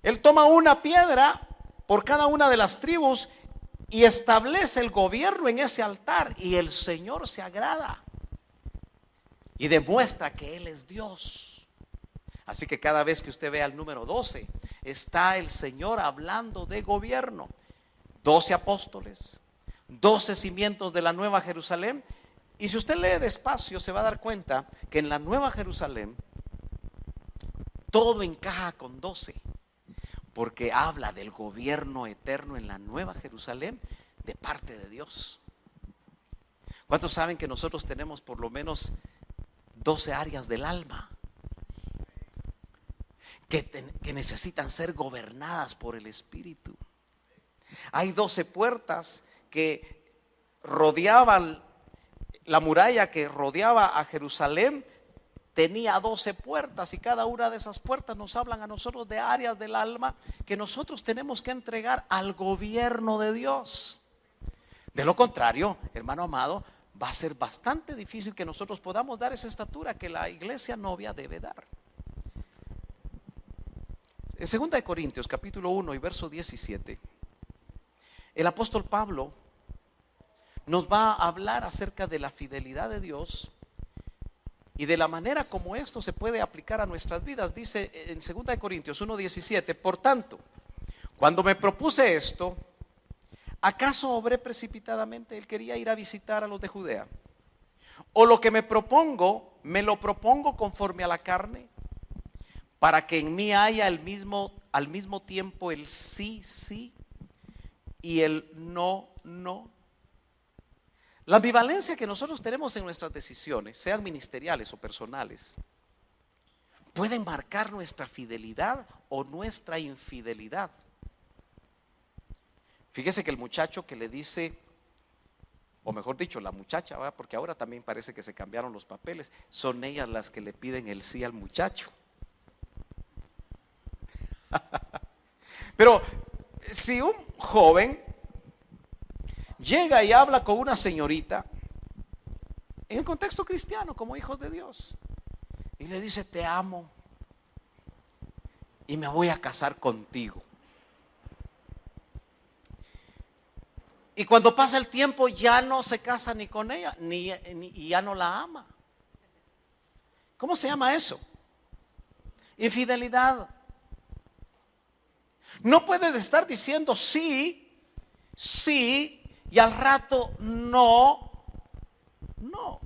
Él toma una piedra por cada una de las tribus y establece el gobierno en ese altar, y el Señor se agrada y demuestra que Él es Dios. Así que cada vez que usted vea el número 12, está el Señor hablando de gobierno. 12 apóstoles, 12 cimientos de la Nueva Jerusalén. Y si usted lee despacio, se va a dar cuenta que en la Nueva Jerusalén todo encaja con 12, porque habla del gobierno eterno en la Nueva Jerusalén de parte de Dios. ¿Cuántos saben que nosotros tenemos por lo menos 12 áreas del alma que necesitan ser gobernadas por el Espíritu? Hay 12 puertas que rodeaban la muralla que rodeaba a Jerusalén. Tenía 12 puertas, y cada una de esas puertas nos hablan a nosotros de áreas del alma que nosotros tenemos que entregar al gobierno de Dios. De lo contrario, hermano amado, va a ser bastante difícil que nosotros podamos dar esa estatura que la iglesia novia debe dar. En 2 Corintios capítulo 1 y verso 17, el apóstol Pablo nos va a hablar acerca de la fidelidad de Dios y de la manera como esto se puede aplicar a nuestras vidas. Dice en 2 Corintios 1:17: por tanto, cuando me propuse esto, ¿acaso obré precipitadamente? Él quería ir a visitar a los de Judea. ¿O lo que me propongo, me lo propongo conforme a la carne, para que en mí haya al mismo tiempo el sí, sí y el no, no? La ambivalencia que nosotros tenemos en nuestras decisiones, sean ministeriales o personales, pueden marcar nuestra fidelidad o nuestra infidelidad. Fíjese que el muchacho que le dice, o mejor dicho, la muchacha, ¿verdad? Porque ahora también parece que se cambiaron los papeles, son ellas las que le piden el sí al muchacho. Pero si un joven llega y habla con una señorita en el contexto cristiano, como hijos de Dios, y le dice: te amo y me voy a casar contigo, y cuando pasa el tiempo ya no se casa ni con ella y ya no la ama, ¿cómo se llama eso? Infidelidad. No puedes estar diciendo sí, sí, y al rato no, no.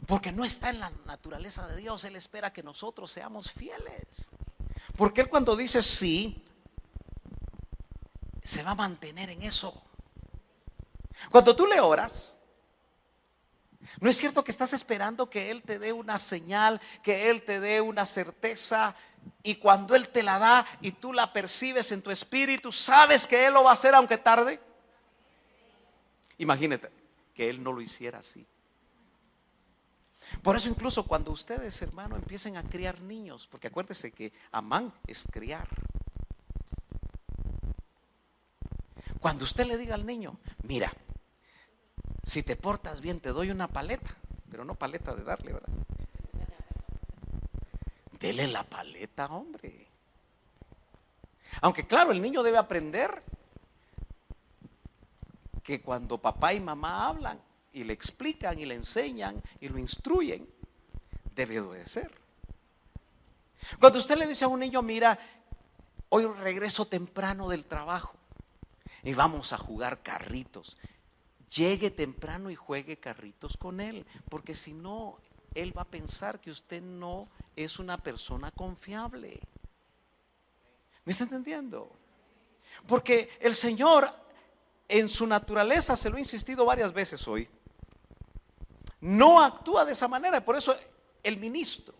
Porque no está en la naturaleza de Dios. Él espera que nosotros seamos fieles. Porque Él, cuando dice sí, se va a mantener en eso. Cuando tú le oras, ¿no es cierto que estás esperando que Él te dé una señal, que Él te dé una certeza? Y cuando Él te la da y tú la percibes en tu espíritu, sabes que Él lo va a hacer aunque tarde. Imagínate que Él no lo hiciera así. Por eso incluso cuando ustedes, hermano, empiecen a criar niños, porque acuérdense que amán es criar. Cuando usted le diga al niño, mira, si te portas bien te doy una paleta, pero no paleta de darle, ¿verdad? Dele la paleta, hombre. Aunque claro, el niño debe aprender que cuando papá y mamá hablan y le explican y le enseñan y lo instruyen, debe obedecer. Cuando usted le dice a un niño, mira, hoy regreso temprano del trabajo y vamos a jugar carritos, llegue temprano y juegue carritos con él, porque si no, él va a pensar que usted no es una persona confiable. ¿Me está entendiendo? Porque el Señor en su naturaleza, se lo he insistido varias veces hoy, no actúa de esa manera. Por eso el ministro,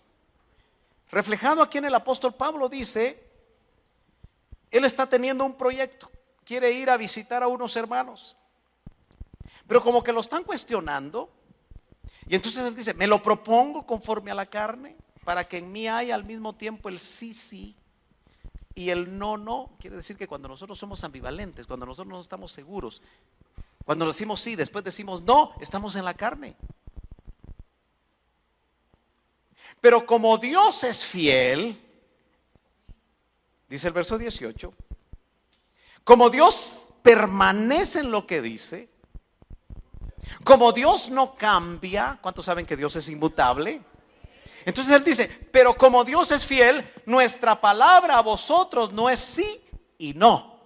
reflejado aquí en el apóstol Pablo, dice, él está teniendo un proyecto, quiere ir a visitar a unos hermanos, pero como que lo están cuestionando, y entonces él dice, me lo propongo conforme a la carne, para que en mí haya al mismo tiempo el sí, sí y el no, no. Quiere decir que cuando nosotros somos ambivalentes, cuando nosotros no estamos seguros, cuando decimos sí, después decimos no, estamos en la carne. Pero como Dios es fiel, dice el verso 18, como Dios permanece en lo que dice, como Dios no cambia, ¿cuántos saben que Dios es inmutable? Entonces él dice, pero como Dios es fiel, nuestra palabra a vosotros no es sí y no.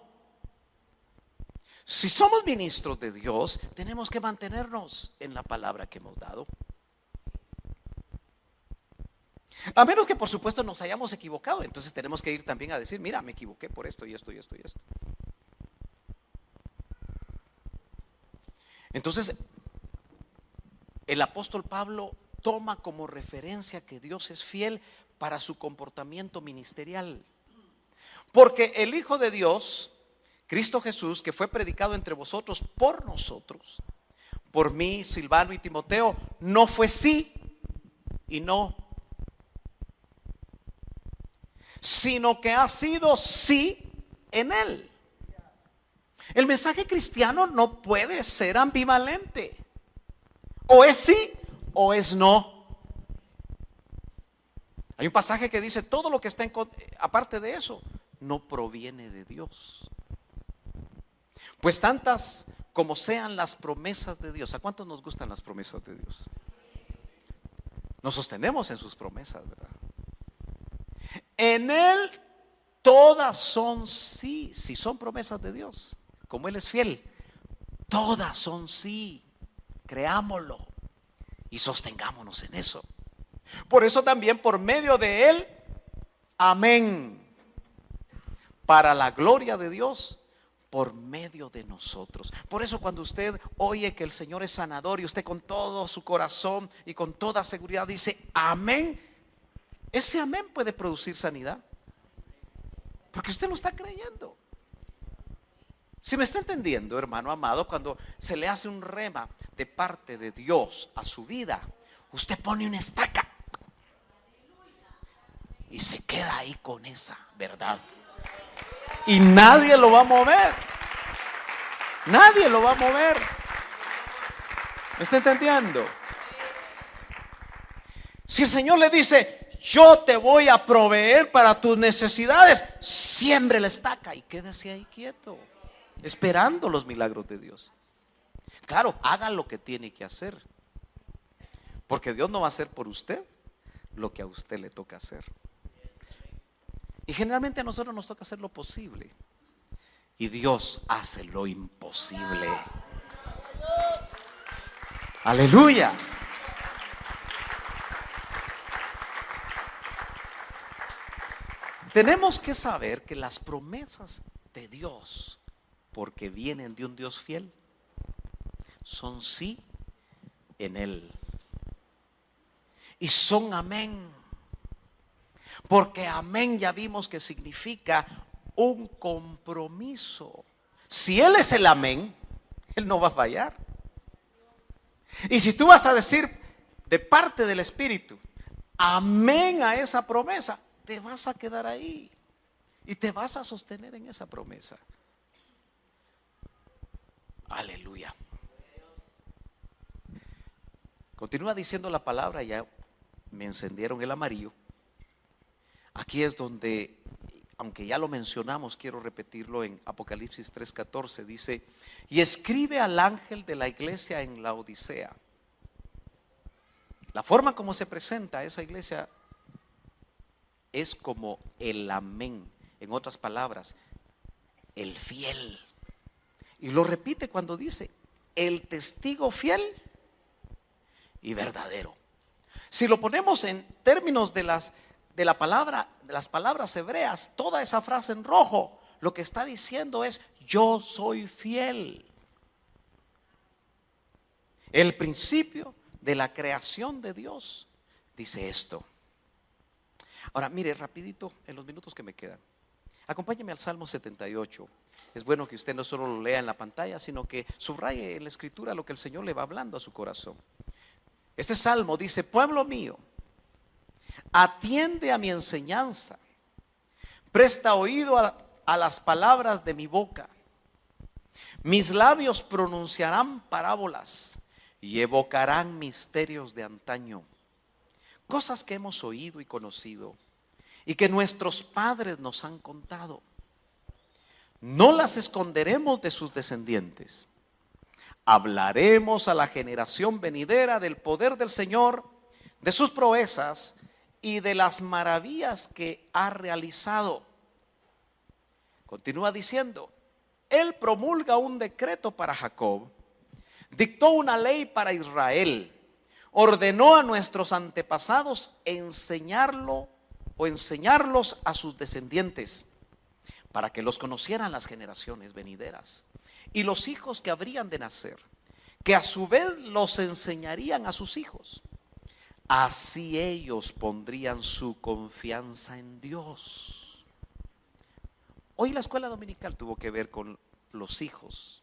Si somos ministros de Dios, tenemos que mantenernos en la palabra que hemos dado. A menos que por supuesto nos hayamos equivocado, entonces tenemos que ir también a decir, mira, me equivoqué por esto y esto y esto y esto. Entonces, el apóstol Pablo toma como referencia que Dios es fiel para su comportamiento ministerial. Porque el Hijo de Dios, Cristo Jesús, que fue predicado entre vosotros por nosotros, por mí, Silvano y Timoteo, no fue sí y no, sino que ha sido sí en él. El mensaje cristiano no puede ser ambivalente. O es sí o es no. Hay un pasaje que dice todo lo que está aparte de eso no proviene de Dios. Pues tantas como sean las promesas de Dios. ¿A cuántos nos gustan las promesas de Dios? Nos sostenemos en sus promesas, ¿verdad? En Él todas son sí. Si son promesas de Dios, como Él es fiel, todas son sí. Creámoslo y sostengámonos en eso. Por eso también por medio de Él, amén, para la gloria de Dios, por medio de nosotros. Por eso cuando usted oye que el Señor es sanador y usted con todo su corazón y con toda seguridad dice amén, ese amén puede producir sanidad, porque usted lo está creyendo. Si me está entendiendo, hermano amado, cuando se le hace un rema de parte de Dios a su vida, usted pone una estaca y se queda ahí con esa verdad. Y nadie lo va a mover. Nadie lo va a mover. ¿Me está entendiendo? Si el Señor le dice, yo te voy a proveer para tus necesidades, siembre la estaca y quédese ahí quieto, esperando los milagros de Dios. Claro, haga lo que tiene que hacer, porque Dios no va a hacer por usted lo que a usted le toca hacer. Y generalmente a nosotros nos toca hacer lo posible, y Dios hace lo imposible. Aleluya. Tenemos que saber que las promesas de Dios, porque vienen de un Dios fiel, son sí en Él. Y son amén. Porque amén ya vimos que significa un compromiso. Si Él es el amén, Él no va a fallar. Y si tú vas a decir de parte del Espíritu, amén a esa promesa, te vas a quedar ahí y te vas a sostener en esa promesa. Aleluya. Continúa diciendo la palabra, ya me encendieron el amarillo. Aquí es donde, aunque ya lo mencionamos, quiero repetirlo en Apocalipsis 3:14, dice: y escribe al ángel de la iglesia en la Odisea. La forma como se presenta esa iglesia es como el amén, en otras palabras, el fiel. Y lo repite cuando dice el testigo fiel y verdadero. Si lo ponemos en términos de las palabras hebreas, toda esa frase en rojo, lo que está diciendo es: yo soy fiel. El principio de la creación de Dios dice esto. Ahora mire rapidito en los minutos que me quedan, acompáñeme al Salmo 78. Es bueno que usted no solo lo lea en la pantalla, sino que subraye en la escritura lo que el Señor le va hablando a su corazón. Este salmo dice: pueblo mío, atiende a mi enseñanza, presta oído a las palabras de mi boca. Mis labios pronunciarán parábolas y evocarán misterios de antaño, cosas que hemos oído y conocido y que nuestros padres nos han contado. No las esconderemos de sus descendientes. Hablaremos a la generación venidera del poder del Señor, de sus proezas y de las maravillas que ha realizado. Continúa diciendo: Él promulga un decreto para Jacob, dictó una ley para Israel, ordenó a nuestros antepasados enseñarlos a sus descendientes, para que los conocieran las generaciones venideras y los hijos que habrían de nacer, que a su vez los enseñarían a sus hijos. Así ellos pondrían su confianza en Dios. Hoy la escuela dominical tuvo que ver con los hijos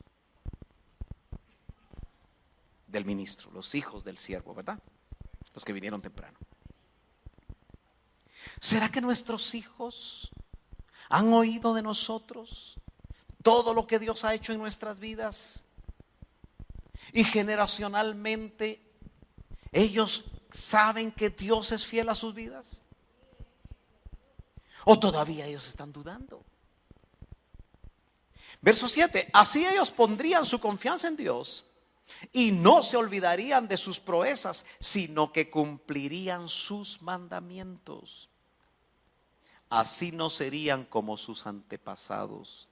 del ministro, los hijos del siervo, ¿verdad? Los que vinieron temprano. ¿Será que nuestros hijos han oído de nosotros todo lo que Dios ha hecho en nuestras vidas? Y generacionalmente ellos saben que Dios es fiel a sus vidas. ¿O todavía ellos están dudando? Verso 7: así ellos pondrían su confianza en Dios y no se olvidarían de sus proezas, sino que cumplirían sus mandamientos. Así no serían como sus antepasados,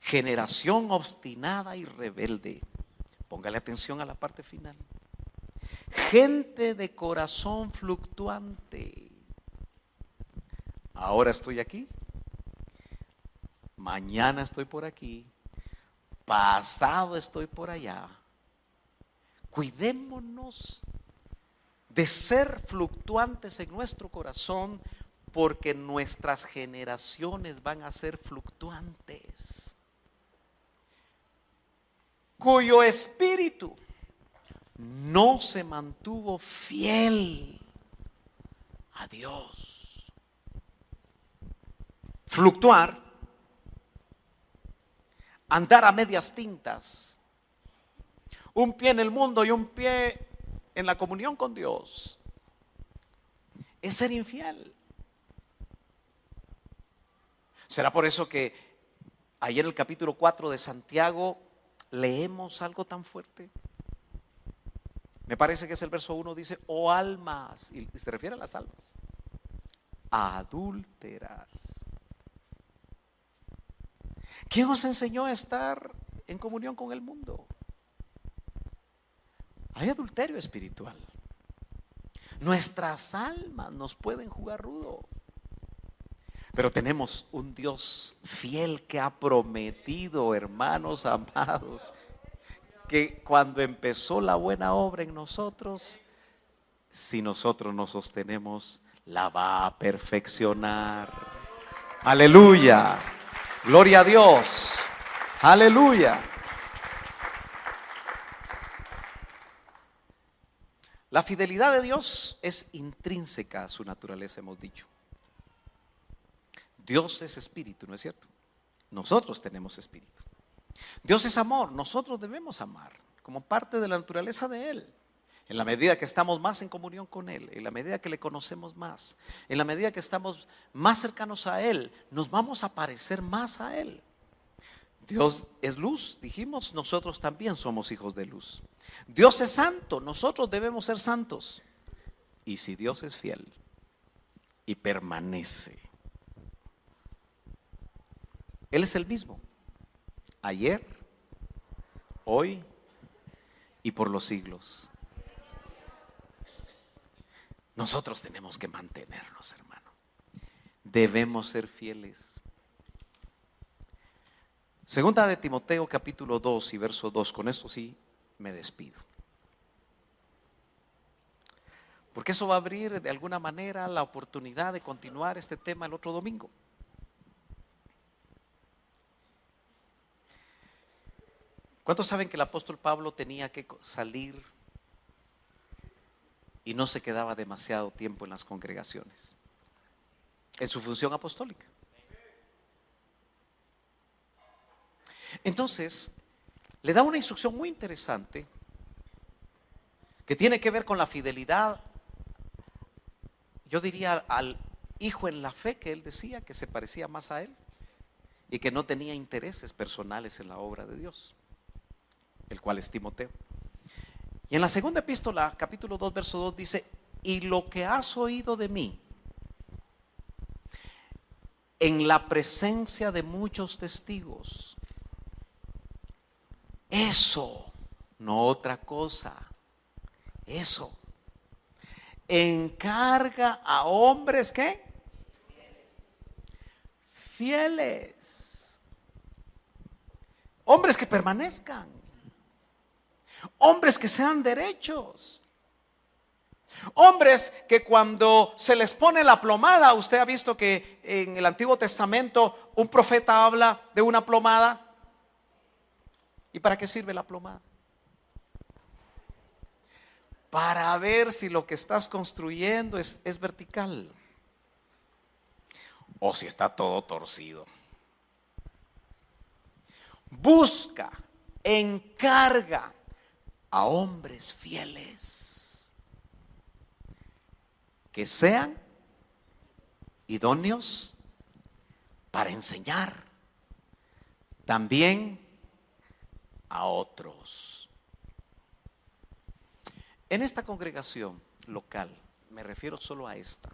generación obstinada y rebelde. Póngale atención a la parte final. Gente de corazón fluctuante. Ahora estoy aquí, mañana estoy por aquí, pasado estoy por allá. Cuidémonos de ser fluctuantes en nuestro corazón, porque nuestras generaciones van a ser fluctuantes, cuyo espíritu no se mantuvo fiel a Dios. Fluctuar, andar a medias tintas, un pie en el mundo y un pie en la comunión con Dios, es ser infiel. ¿Será por eso que ayer en el capítulo 4 de Santiago leemos algo tan fuerte? Me parece que es el verso 1, dice: oh almas, y se refiere a las almas adúlteras. ¿Quién os enseñó a estar en comunión con el mundo? Hay adulterio espiritual. Nuestras almas nos pueden jugar rudo, pero tenemos un Dios fiel que ha prometido, hermanos amados, que cuando empezó la buena obra en nosotros, si nosotros nos sostenemos, la va a perfeccionar. Aleluya, gloria a Dios, aleluya. La fidelidad de Dios es intrínseca a su naturaleza, hemos dicho. Dios es espíritu, ¿no es cierto? Nosotros tenemos espíritu. Dios es amor, nosotros debemos amar como parte de la naturaleza de Él. En la medida que estamos más en comunión con Él, en la medida que le conocemos más, en la medida que estamos más cercanos a Él, nos vamos a parecer más a Él. Dios es luz, dijimos, nosotros también somos hijos de luz. Dios es santo, nosotros debemos ser santos. Y si Dios es fiel y permanece, Él es el mismo, ayer, hoy y por los siglos. Nosotros tenemos que mantenernos, hermano. Debemos ser fieles. Segunda de Timoteo capítulo 2 y verso 2, con esto sí me despido. Porque eso va a abrir de alguna manera la oportunidad de continuar este tema el otro domingo. ¿Cuántos saben que el apóstol Pablo tenía que salir y no se quedaba demasiado tiempo en las congregaciones, en su función apostólica? Entonces, le da una instrucción muy interesante que tiene que ver con la fidelidad, yo diría al hijo en la fe que él decía que se parecía más a él y que no tenía intereses personales en la obra de Dios, el cual es Timoteo. Y en la segunda epístola, capítulo 2, verso 2 dice: y lo que has oído de mí en la presencia de muchos testigos, eso, no otra cosa, eso, encarga a hombres ¿qué? Fieles. Hombres que permanezcan. Hombres que sean derechos. Hombres que cuando se les pone la plomada, usted ha visto que en el Antiguo Testamento un profeta habla de una plomada. ¿Y para qué sirve la plomada? Para ver si lo que estás construyendo es vertical o si está todo torcido. Busca, encarga a hombres fieles que sean idóneos para enseñar también a otros. En esta congregación local, me refiero solo a esta,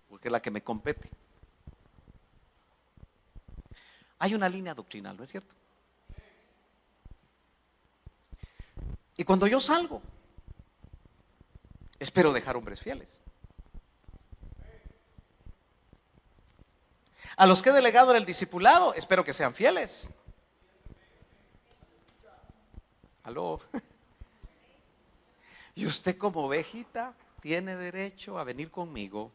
porque es la que me compete, hay una línea doctrinal, ¿no es cierto? Y cuando yo salgo, espero dejar hombres fieles. A los que he delegado en el discipulado, espero que sean fieles. Aló. Y usted como ovejita tiene derecho a venir conmigo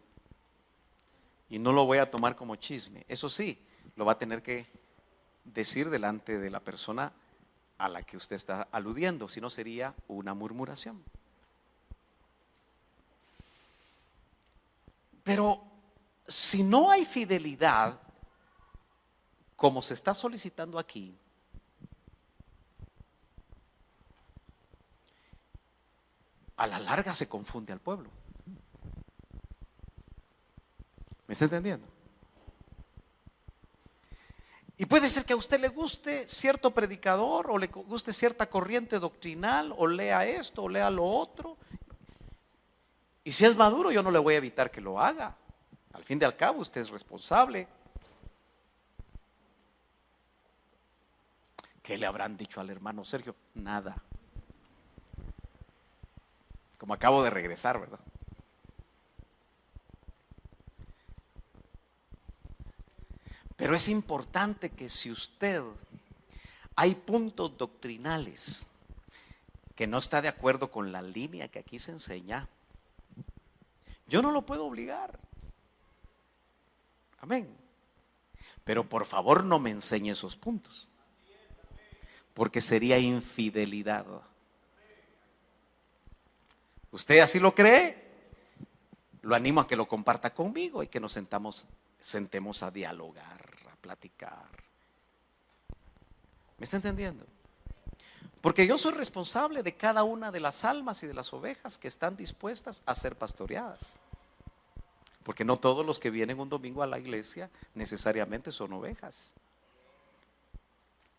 y no lo voy a tomar como chisme. Eso sí, lo va a tener que decir delante de la persona a la que usted está aludiendo, si no sería una murmuración. Pero si no hay fidelidad, como se está solicitando aquí, a la larga se confunde al pueblo. ¿Me está entendiendo? Y puede ser que a usted le guste cierto predicador o le guste cierta corriente doctrinal o lea esto o lea lo otro. Y si es maduro, yo no le voy a evitar que lo haga. Al fin y al cabo, usted es responsable. ¿Qué le habrán dicho al hermano Sergio? Nada. Como acabo de regresar, ¿verdad? Pero es importante que si usted hay puntos doctrinales que no está de acuerdo con la línea que aquí se enseña, yo no lo puedo obligar. Amén. Pero por favor no me enseñe esos puntos, porque sería infidelidad. ¿Usted así lo cree? Lo animo a que lo comparta conmigo y que nos sentemos a dialogar, a platicar. ¿Me está entendiendo? Porque yo soy responsable de cada una de las almas y de las ovejas que están dispuestas a ser pastoreadas. Porque no todos los que vienen un domingo a la iglesia necesariamente son ovejas.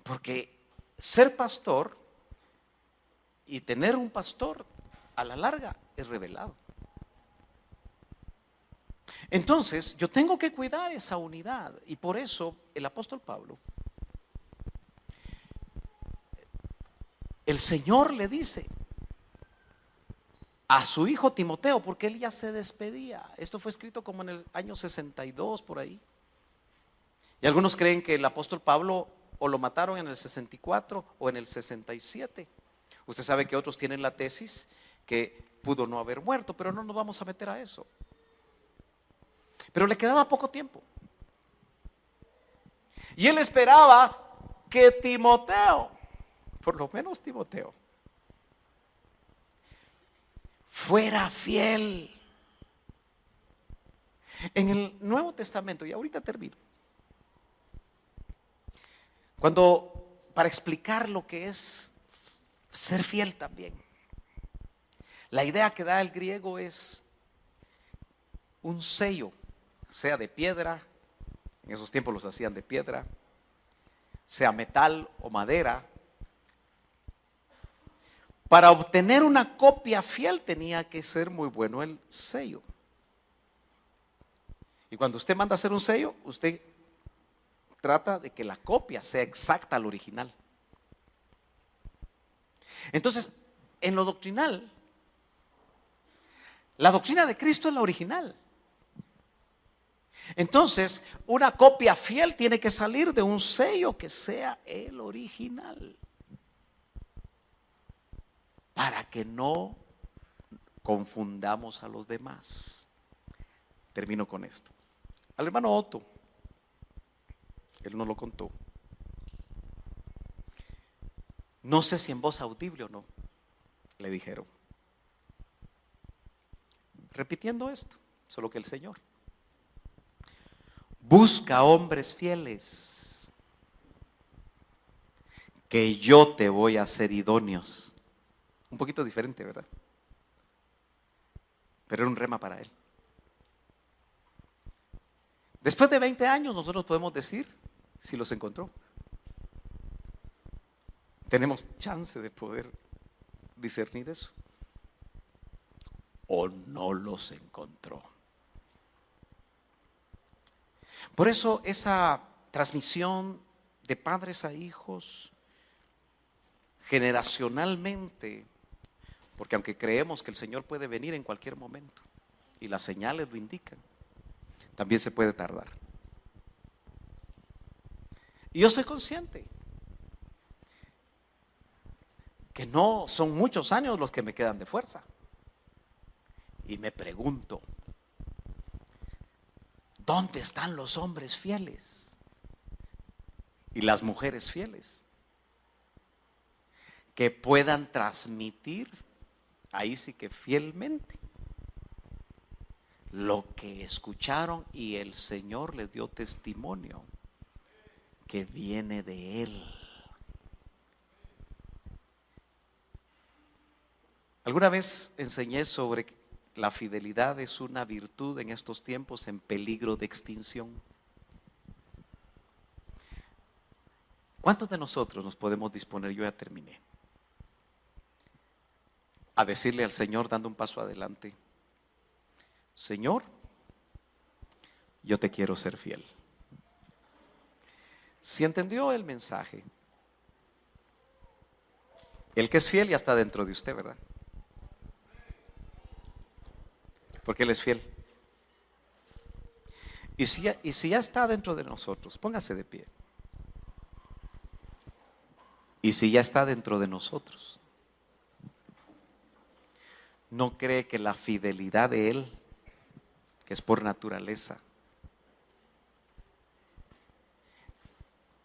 Porque ser pastor y tener un pastor a la larga es revelado. Entonces yo tengo que cuidar esa unidad, y por eso el apóstol Pablo, el Señor le dice a su hijo Timoteo, porque él ya se despedía. Esto fue escrito como en el año 62 por ahí. Y algunos creen que el apóstol Pablo o lo mataron en el 64 o en el 67. Usted sabe que otros tienen la tesis que pudo no haber muerto, pero no nos vamos a meter a eso. Pero le quedaba poco tiempo. Y él esperaba que Timoteo, por lo menos Timoteo, fuera fiel. En el Nuevo Testamento, y ahorita termino, para explicar lo que es ser fiel también, la idea que da el griego es un sello, sea de piedra, en esos tiempos los hacían de piedra, sea metal o madera. Para obtener una copia fiel tenía que ser muy bueno el sello. Y cuando usted manda a hacer un sello, usted trata de que la copia sea exacta al original. Entonces, en lo doctrinal, la doctrina de Cristo es la original. Entonces, una copia fiel tiene que salir de un sello que sea el original, para que no confundamos a los demás. Termino con esto. Al hermano Otto, él nos lo contó. No sé si en voz audible o no, le dijeron, repitiendo esto, solo que el Señor busca hombres fieles, que yo te voy a hacer idóneos. Un poquito diferente, ¿verdad? Pero era un rema para él. Después de 20 años nosotros podemos decir si los encontró. Tenemos chance de poder discernir eso. O no los encontró. Por eso esa transmisión de padres a hijos generacionalmente, porque aunque creemos que el Señor puede venir en cualquier momento y las señales lo indican, también se puede tardar. Y yo soy consciente que no son muchos años los que me quedan de fuerza. Y me pregunto, ¿dónde están los hombres fieles y las mujeres fieles que puedan transmitir, ahí sí que fielmente, lo que escucharon y el Señor les dio testimonio que viene de Él? Alguna vez enseñé sobre que la fidelidad es una virtud en estos tiempos en peligro de extinción. ¿Cuántos de nosotros nos podemos disponer, yo ya terminé, a decirle al Señor dando un paso adelante: Señor, yo te quiero ser fiel? Si entendió el mensaje, el que es fiel ya está dentro de usted, ¿verdad? Porque Él es fiel. Y si ya está dentro de nosotros, póngase de pie. Y si ya está dentro de nosotros, ¿no cree que la fidelidad de Él, que es por naturaleza,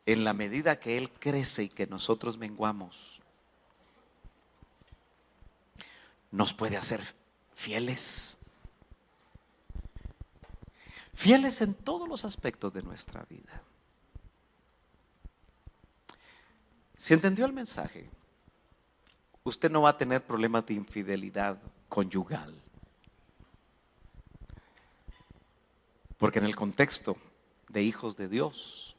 en la medida que Él crece y que nosotros menguamos, nos puede hacer fieles. Fieles en todos los aspectos de nuestra vida. Si entendió el mensaje, usted no va a tener problemas de infidelidad conyugal. Porque en el contexto de hijos de Dios,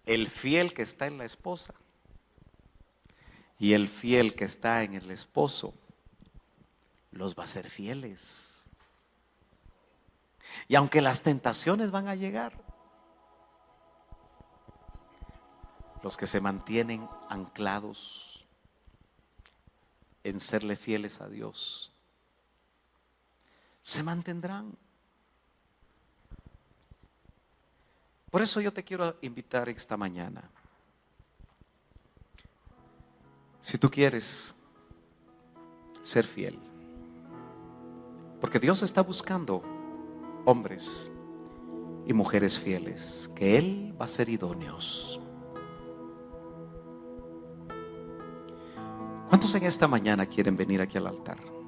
el fiel que está en la esposa y el fiel que está en el esposo los va a ser fieles. Y aunque las tentaciones van a llegar, los que se mantienen anclados en serle fieles a Dios se mantendrán. Por eso yo te quiero invitar esta mañana. Si tú quieres ser fiel, porque Dios está buscando hombres y mujeres fieles, que Él va a ser idóneos. ¿Cuántos en esta mañana quieren venir aquí al altar?